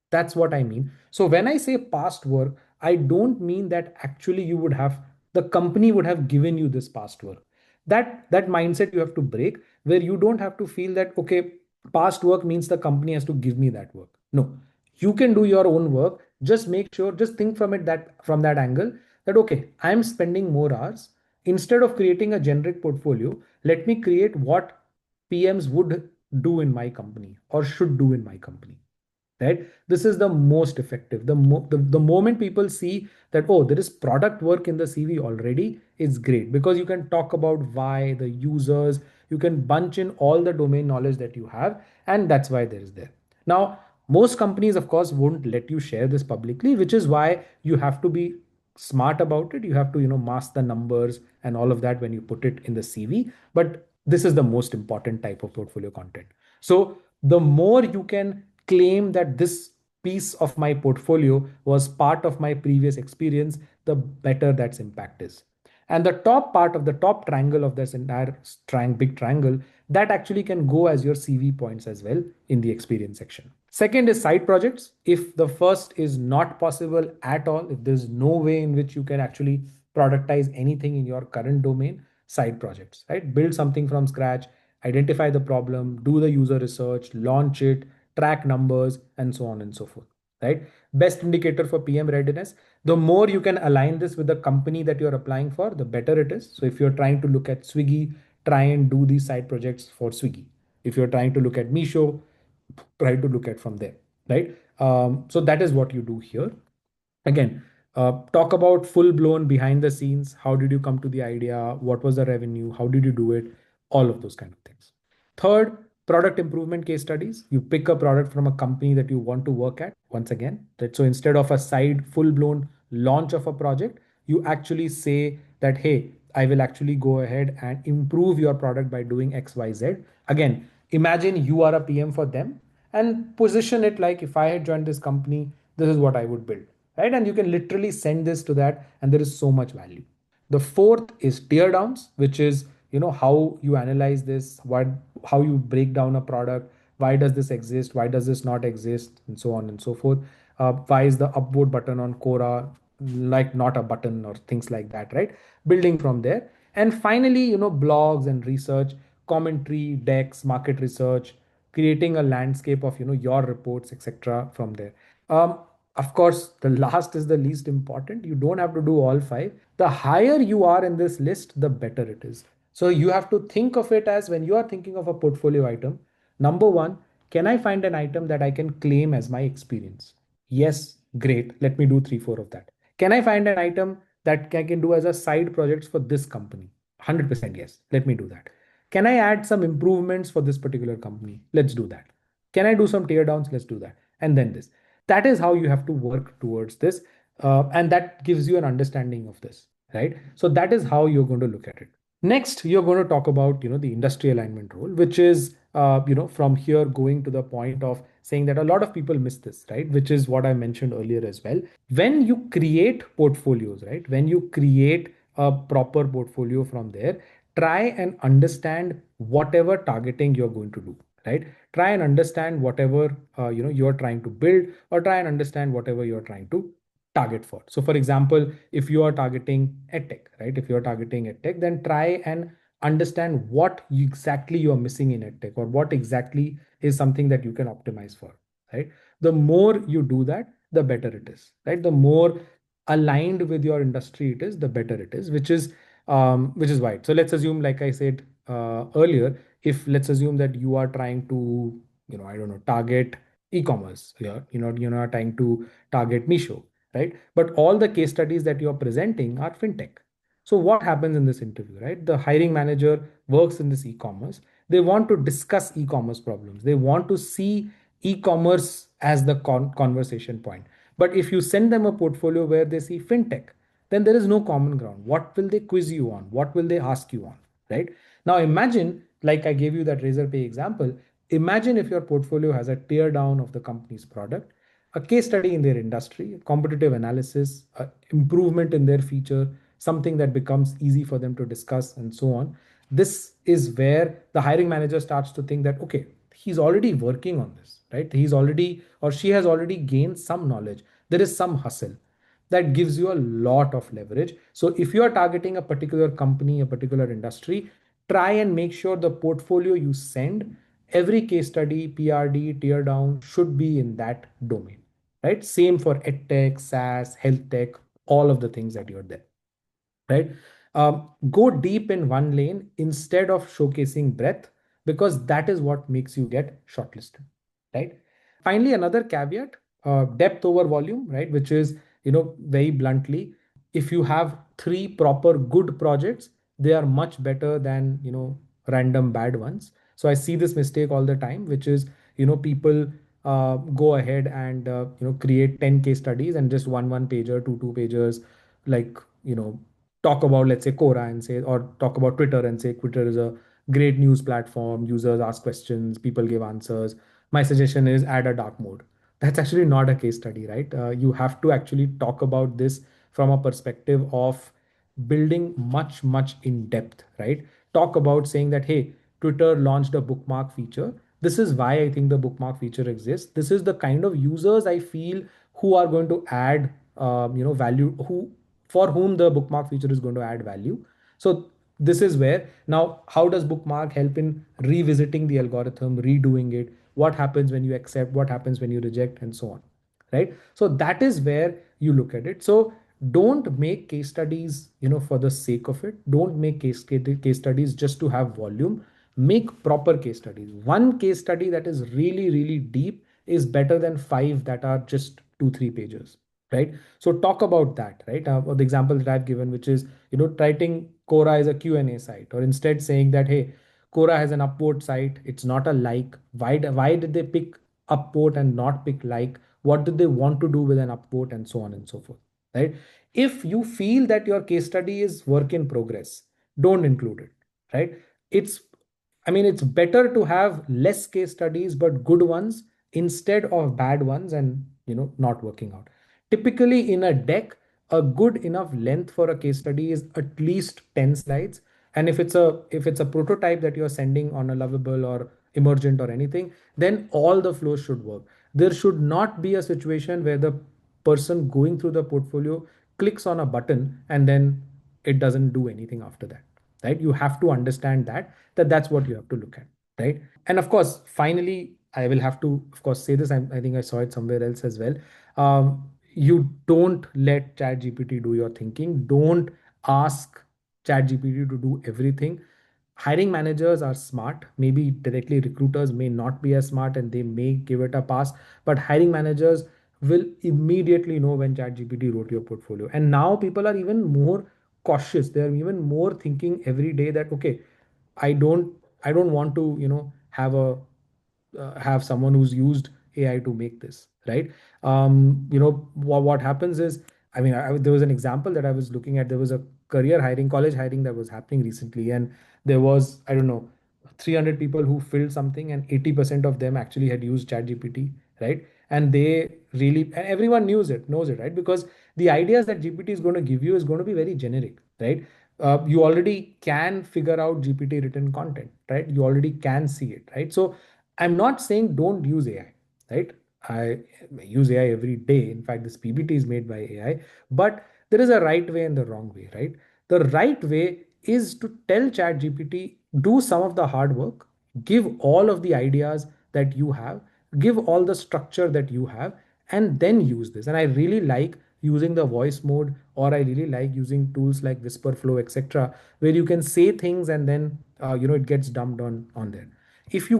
That's what I mean. So when I say past work, I don't mean that actually you would have, the company would have given you this past work. That mindset you have to break, where you don't have to feel that, okay, past work means the company has to give me that work. No, you can do your own work. Just make sure, just think from it, that from that angle, that okay, I'm spending more hours. Instead of creating a generic portfolio, let me create what PMs would do in my company or should do in my company, right? This is the most effective. The moment people see that, oh, there is product work in the CV already, it's great, because you can talk about why, the users, you can bunch in all the domain knowledge that you have, and that's why there is there. Now, most companies of course won't let you share this publicly, which is why you have to be smart about it. You have to, mask the numbers and all of that when you put it in the CV. But this is the most important type of portfolio content. So the more you can claim that this piece of my portfolio was part of my previous experience, the better that impact is. And the top part of the top triangle of this entire big triangle, that actually can go as your CV points as well in the experience section. Second is side projects. If the first is not possible at all, if there's no way in which you can actually productize anything in your current domain, side projects, right? Build something from scratch, identify the problem, do the user research, launch it, track numbers, and so on and so forth, right? Best indicator for PM readiness. The more you can align this with the company that you're applying for, the better it is. So if you're trying to look at Swiggy, try and do these side projects for Swiggy. If you're trying to look at Misho, try to look at from there, right? So that is what you do here. Again, talk about full blown behind the scenes. How did you come to the idea? What was the revenue? How did you do it? All of those kind of things. Third, product improvement case studies. You pick a product from a company that you want to work at. Once again, that so instead of a side full blown launch of a project, you actually say that, hey, I will actually go ahead and improve your product by doing XYZ. Again, imagine you are a PM for them and position it like, if I had joined this company, this is what I would build, right? And you can literally send this to that, and there is so much value. The fourth is tear downs, which is, how you analyze this, how you break down a product, why does this exist, why does this not exist, and so on and so forth. Why is the upvote button on Quora like not a button, or things like that, right? Building from there. And finally, blogs and research, commentary, decks, market research, creating a landscape of, your reports, etc. from there. Um, of course, the last is the least important. You don't have to do all five. The higher you are in this list, the better it is. So you have to think of it as, when you are thinking of a portfolio item, number one, can I find an item that I can claim as my experience? Yes, great. Let me do three, four of that. Can I find an item that I can do as a side project for this company? 100% yes. Let me do that. Can I add some improvements for this particular company? Let's do that. Can I do some tear downs? Let's do that. And then this. That is how you have to work towards this. And that gives you an understanding of this, right? So that is how you're going to look at it. Next, you're going to talk about, the industry alignment role, which is, from here going to the point of saying that a lot of people miss this, right? Which is what I mentioned earlier as well. When you create portfolios, right? When you create a proper portfolio from there, try and understand whatever targeting you're going to do, right? Try and understand whatever, you're trying to build, or try and understand whatever you're trying to target for. So for example, if you are targeting edtech, right? If you're targeting edtech, then try and understand what exactly you're missing in edtech, or what exactly is something that you can optimize for, right? The more you do that, the better it is, right? The more aligned with your industry it is, the better it is, which is which is wide. So let's assume, like I said earlier, if let's assume that you are trying to, I don't know, target e-commerce, you're not trying to target Misho, right? But all the case studies that you're presenting are fintech. So what happens in this interview, right? The hiring manager works in this e-commerce. They want to discuss e-commerce problems. They want to see e-commerce as the conversation point. But if you send them a portfolio where they see fintech, then there is no common ground. What will they quiz you on? What will they ask you on? Right? Now imagine, like I gave you that Razorpay example, imagine if your portfolio has a tear down of the company's product, a case study in their industry, a competitive analysis, improvement in their feature, something that becomes easy for them to discuss, and so on. This is where the hiring manager starts to think that, okay, he's already working on this, right? He's already, or she has already gained some knowledge. There is some hustle that gives you a lot of leverage. So if you are targeting a particular company, a particular industry, try and make sure the portfolio you send, every case study, PRD, tear down should be in that domain, right? Same for edtech, SaaS, health tech, all of the things that you're there, right? Go deep in one lane instead of showcasing breadth, because that is what makes you get shortlisted, right? Finally, another caveat, depth over volume, right? Which is, very bluntly, if you have three proper good projects, they are much better than, random bad ones. So I see this mistake all the time, which is, people go ahead and, create 10 case studies and just one pager, two pagers, like, talk about, let's say, Quora and say, or talk about Twitter and say, Twitter is a great news platform. Users ask questions, people give answers. My suggestion is add a dark mode. That's actually not a case study, right? You have to actually talk about this from a perspective of building much in depth, right? Talk about saying that, hey, Twitter launched a bookmark feature. This is why I think the bookmark feature exists. This is the kind of users I feel who are going to add, value, who for whom the bookmark feature is going to add value. So this is where now, how does bookmark help in revisiting the algorithm, redoing it? What happens when you accept? What happens when you reject, and so on, right? So that is where you look at it. So don't make case studies, for the sake of it. Don't make case studies just to have volume. Make proper case studies. One case study that is really deep is better than five that are just 2 3 pages, right? So talk about that, right? Or the example that I've given, which is, writing Quora is a Q&A site, or instead saying that, hey, Quora has an upvote site. It's not a like. Why did they pick upvote and not pick like? What did they want to do with an upvote, and so on and so forth, right? If you feel that your case study is work in progress, don't include it, right? It's, I mean, it's better to have less case studies but good ones instead of bad ones and, not working out. Typically in a deck, a good enough length for a case study is at least 10 slides. And if it's a prototype that you're sending on a Lovable or Emergent or anything, then all the flows should work. There should not be a situation where the person going through the portfolio clicks on a button and then it doesn't do anything after that, right? You have to understand that's what you have to look at, right? And of course, finally, I will have to, of course, say this. I think I saw it somewhere else as well. You don't let ChatGPT do your thinking. Don't ask ChatGPT to do everything. Hiring managers are smart. Maybe directly recruiters may not be as smart and they may give it a pass, but hiring managers will immediately know when ChatGPT wrote your portfolio. And now people are even more cautious. They're even more thinking every day that, okay, I don't I don't want to, have someone who's used AI to make this, right? What happens is, I mean, there was an example that I was looking at. There was a career hiring, college hiring that was happening recently, and there was, I don't know, 300 people who filled something, and 80% of them actually had used ChatGPT, right? And they really, and everyone knows it, right? Because the ideas that GPT is going to give you is going to be very generic, right? You already can figure out GPT written content, right? You already can see it, right? So I'm not saying don't use AI, right? I use AI every day. In fact, this PPT is made by AI, but there is a right way and the wrong way, right? The right way is to tell ChatGPT, do some of the hard work, give all of the ideas that you have, give all the structure that you have, and then use this. And I really like using the voice mode, or I really like using tools like Whisper Flow, etc., where you can say things and then it gets dumped on there. If you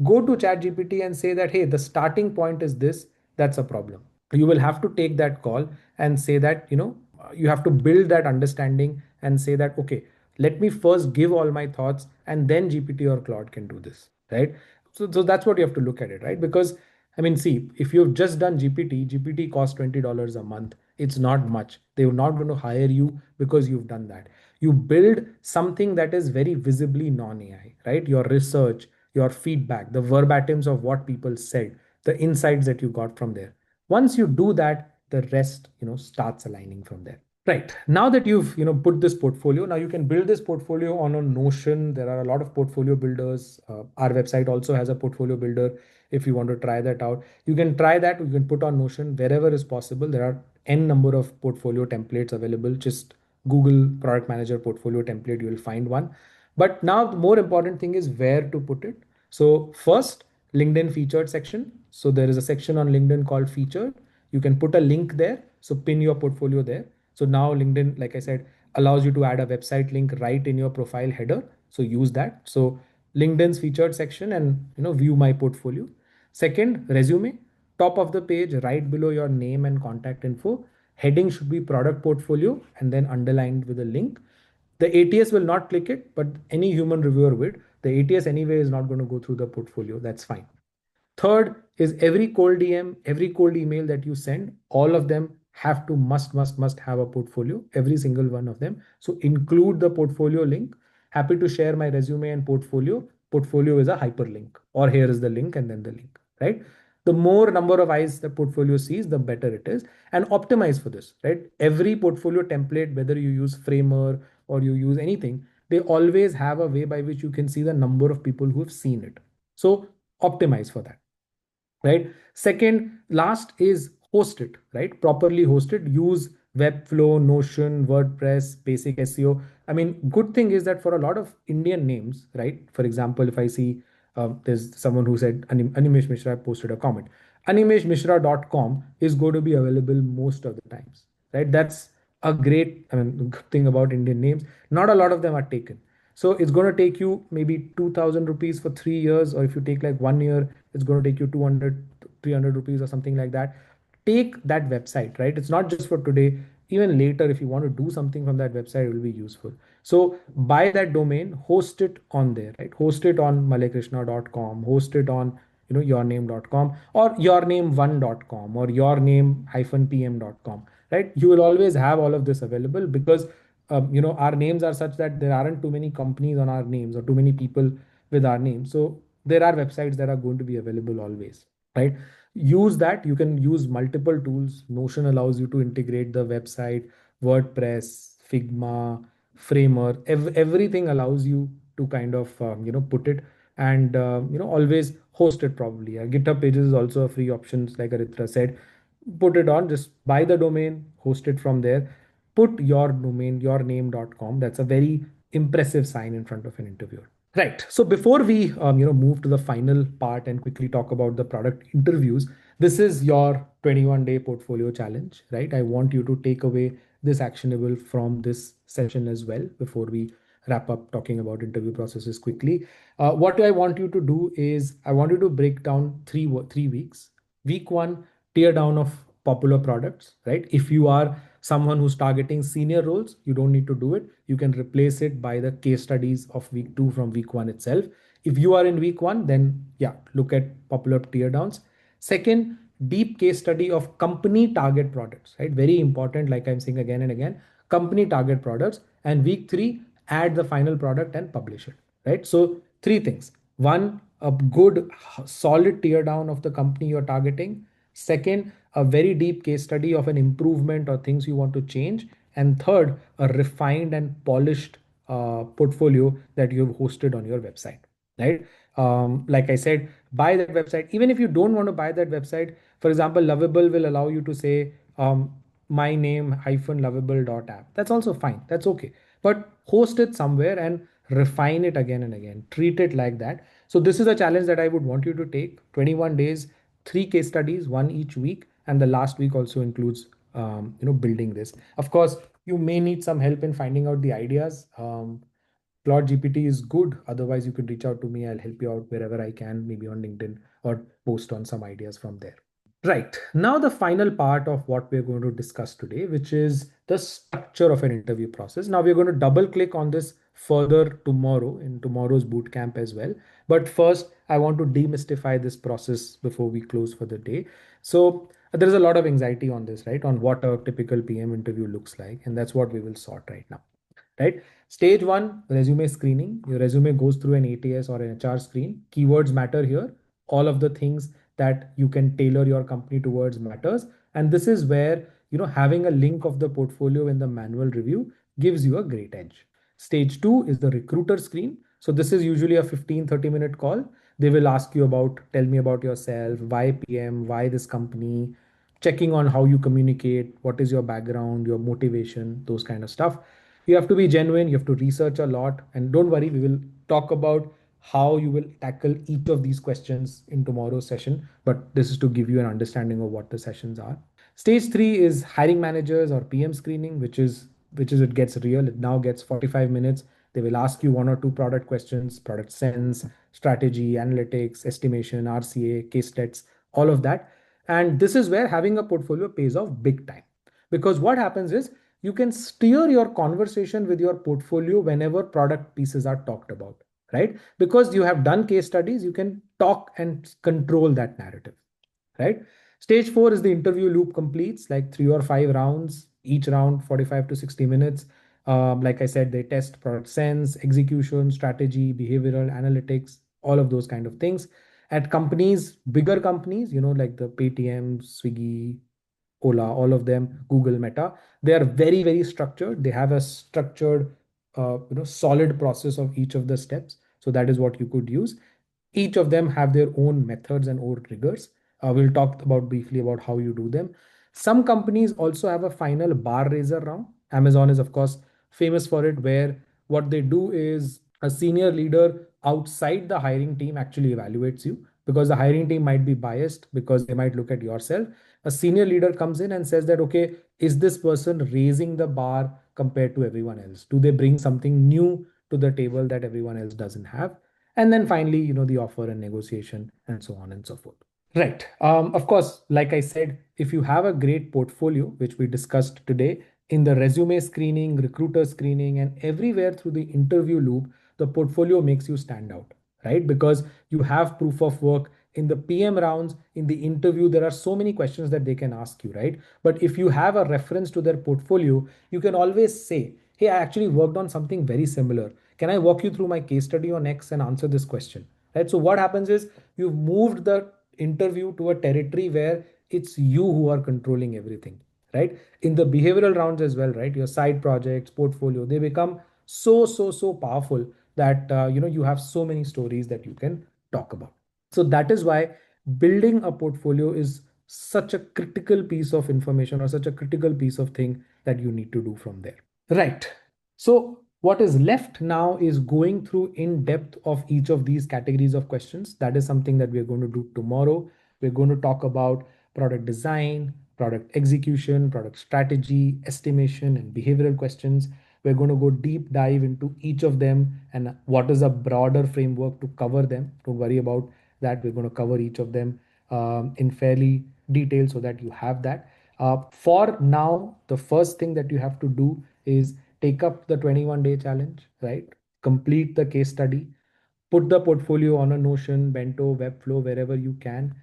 go to ChatGPT and say that, hey, the starting point is this, that's a problem. You will have to take that call and say that, you have to build that understanding and say that, okay, let me first give all my thoughts and then GPT or Claude can do this, right? So that's what you have to look at it, right? Because I mean, see, if you've just done GPT costs $20 a month. It's not much. They're not going to hire you because you've done that. You build something that is very visibly non-AI, right? Your research, your feedback, the verbatims of what people said, the insights that you got from there. Once you do that, the rest, starts aligning from there. Right. Now that you've, put this portfolio, now you can build this portfolio on a Notion. There are a lot of portfolio builders. Our website also has a portfolio builder. If you want to try that out, you can try that. You can put on Notion wherever is possible. There are n number of portfolio templates available. Just Google Product Manager portfolio template. You will find one. But now the more important thing is where to put it. So first, LinkedIn featured section. So there is a section on LinkedIn called featured. You can put a link there. So pin your portfolio there. So now LinkedIn, like I said, allows you to add a website link right in your profile header. So use that. So LinkedIn's featured section and view my portfolio. Second, resume. Top of the page, right below your name and contact info. Heading should be product portfolio and then underlined with a link. The ATS will not click it, but any human reviewer would. The ATS anyway is not going to go through the portfolio. That's fine. Third is every cold DM, every cold email that you send, all of them have to must have a portfolio, every single one of them. So include the portfolio link. Happy to share my resume and portfolio. Portfolio is a hyperlink, or here is the link and then the link, right? The more number of eyes the portfolio sees, the better it is. And optimize for this, right? Every portfolio template, whether you use Framer or you use anything, they always have a way by which you can see the number of people who have seen it. So optimize for that, right? Second, last is host it, right? Properly host it. Use Webflow, Notion, WordPress, basic SEO. I mean, good thing is that for a lot of Indian names, right? For example, if I see there's someone who said Animesh Mishra posted a comment. Animeshmishra.com is going to be available most of the times, right? That's a great, I mean, good thing about Indian names. Not a lot of them are taken. So it's going to take you maybe 2000 rupees for 3 years, or if you take like 1 year, it's going to take you 200, 300 rupees or something like that. Take that website, right? It's not just for today. Even later, if you want to do something from that website, it will be useful. So buy that domain, host it on there, right? Host it on malaikrishna.com, host it on yourname.com or yourname1.com or yourname-pm.com, right? You will always have all of this available because our names are such that there aren't too many companies on our names or too many people with our names. So there are websites that are going to be available always, right? Use that. You can use multiple tools. Notion allows you to integrate the website, WordPress, Figma, Framer, everything allows you to kind of put it and always host it probably. GitHub Pages is also a free option, like Aritra said. Put it on, just buy the domain, host it from there. Put your domain, yourname.com. That's a very impressive sign in front of an interviewer. Right. So before we move to the final part and quickly talk about the product interviews, this is your 21-day portfolio challenge, right? I want you to take away this actionable from this session as well before we wrap up talking about interview processes quickly. What I want you to do is I want you to break down three weeks. Week one, tear down of popular products, right? If you are someone who's targeting senior roles, you don't need to do it. You can replace it by the case studies of week two from week one itself. If you are in week one, then yeah, look at popular tear downs. Second, deep case study of company target products, right? Very important, like I'm saying again and again, company target products. And week three, add the final product and publish it, right? So three things. One, a good solid tear down of the company you're targeting. Second, a very deep case study of an improvement or things you want to change. And third, a refined and polished portfolio that you've hosted on your website, right? Like I said, buy that website. Even if you don't want to buy that website, for example, Lovable will allow you to say my name -lovable.app. That's also fine. That's okay. But host it somewhere and refine it again and again. Treat it like that. So this is a challenge that I would want you to take. 21 days, three case studies, one each week, and the last week also includes building this. Of course, you may need some help in finding out the ideas. Claude GPT is good. Otherwise, you can reach out to me. I'll help you out wherever I can, maybe on LinkedIn, or post on some ideas from there. Right. Now, the final part of what we're going to discuss today, which is the structure of an interview process. Now, we're going to double click on this further tomorrow in tomorrow's boot camp as well. But first, I want to demystify this process before we close for the day. So, there is a lot of anxiety on this, right? On what a typical PM interview looks like. And that's what we will sort right now, right? Stage one, resume screening. Your resume goes through an ATS or an HR screen. Keywords matter here. All of the things that you can tailor your company towards matters. And this is where, having a link of the portfolio in the manual review gives you a great edge. Stage two is the recruiter screen. So this is usually a 15-30 minute call. They will ask you about, tell me about yourself, why PM, why this company, checking on how you communicate, what is your background, your motivation, those kind of stuff. You have to be genuine, you have to research a lot, and don't worry, we will talk about how you will tackle each of these questions in tomorrow's session, but this is to give you an understanding of what the sessions are. Stage 3 is hiring managers or PM screening, which is it gets real. It now gets 45 minutes. They will ask you one or two product questions, product sense, strategy, analytics, estimation, RCA, case stats, all of that. And this is where having a portfolio pays off big time. Because what happens is you can steer your conversation with your portfolio whenever product pieces are talked about, right? Because you have done case studies, you can talk and control that narrative, right? Stage 4 is the interview loop completes, like 3 or 5 rounds, each round 45 to 60 minutes. Like I said, they test product sense, execution, strategy, behavioral analytics, all of those kind of things. At companies, bigger companies, like the Paytm, Swiggy, Ola, all of them, Google, Meta, they are very, very structured. They have a structured, solid process of each of the steps. So that is what you could use. Each of them have their own methods and own triggers. We'll talk about briefly about how you do them. Some companies also have a final bar raiser round. Amazon is, of course, famous for it, where what they do is a senior leader outside the hiring team actually evaluates you, because the hiring team might be biased because they might look at yourself. A senior leader comes in and says that, okay, is this person raising the bar compared to everyone else? Do they bring something new to the table that everyone else doesn't have? And then finally, the offer and negotiation and so on and so forth. Right. Of course, like I said, if you have a great portfolio, which we discussed today, in the resume screening, recruiter screening, and everywhere through the interview loop, the portfolio makes you stand out, right? Because you have proof of work in the PM rounds, in the interview, there are so many questions that they can ask you, right? But if you have a reference to their portfolio, you can always say, hey, I actually worked on something very similar. Can I walk you through my case study on X and answer this question? Right. So what happens is you've moved the interview to a territory where it's you who are controlling everything, right? In the behavioral rounds as well, right? Your side projects, portfolio, they become so powerful that you have so many stories that you can talk about. So that is why building a portfolio is such a critical piece of information, or such a critical piece of thing that you need to do from there. Right. So what is left now is going through in depth of each of these categories of questions. That is something that we're going to do tomorrow. We're going to talk about product design, product execution, product strategy, estimation, and behavioral questions. We're going to go deep dive into each of them and what is a broader framework to cover them. Don't worry about that. We're going to cover each of them in fairly detail so that you have that. For now, the first thing that you have to do is take up the 21-day challenge, right? Complete the case study, put the portfolio on a Notion, Bento, Webflow, wherever you can.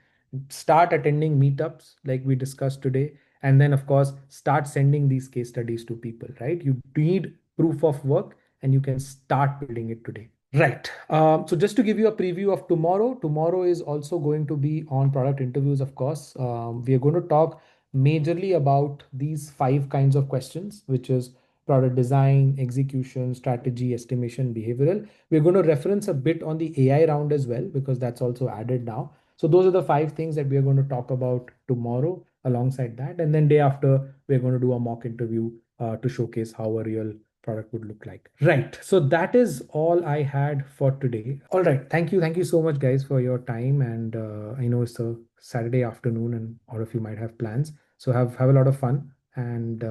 Start attending meetups like we discussed today. And then, of course, start sending these case studies to people, right? You need proof of work and you can start building it today. Right. So just to give you a preview of tomorrow, tomorrow is also going to be on product interviews, of course. We are going to talk majorly about these 5 kinds of questions, which is product design, execution, strategy, estimation, behavioral. We're going to reference a bit on the AI round as well, because that's also added now. So those are the 5 things that we are going to talk about tomorrow alongside that. And then day after, we're going to do a mock interview to showcase how a real product would look like. Right. So that is all I had for today. All right. Thank you. Thank you so much, guys, for your time. And I know it's a Saturday afternoon and all of you might have plans. So have a lot of fun. and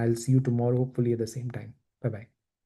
I'll see you tomorrow, hopefully at the same time. Bye bye.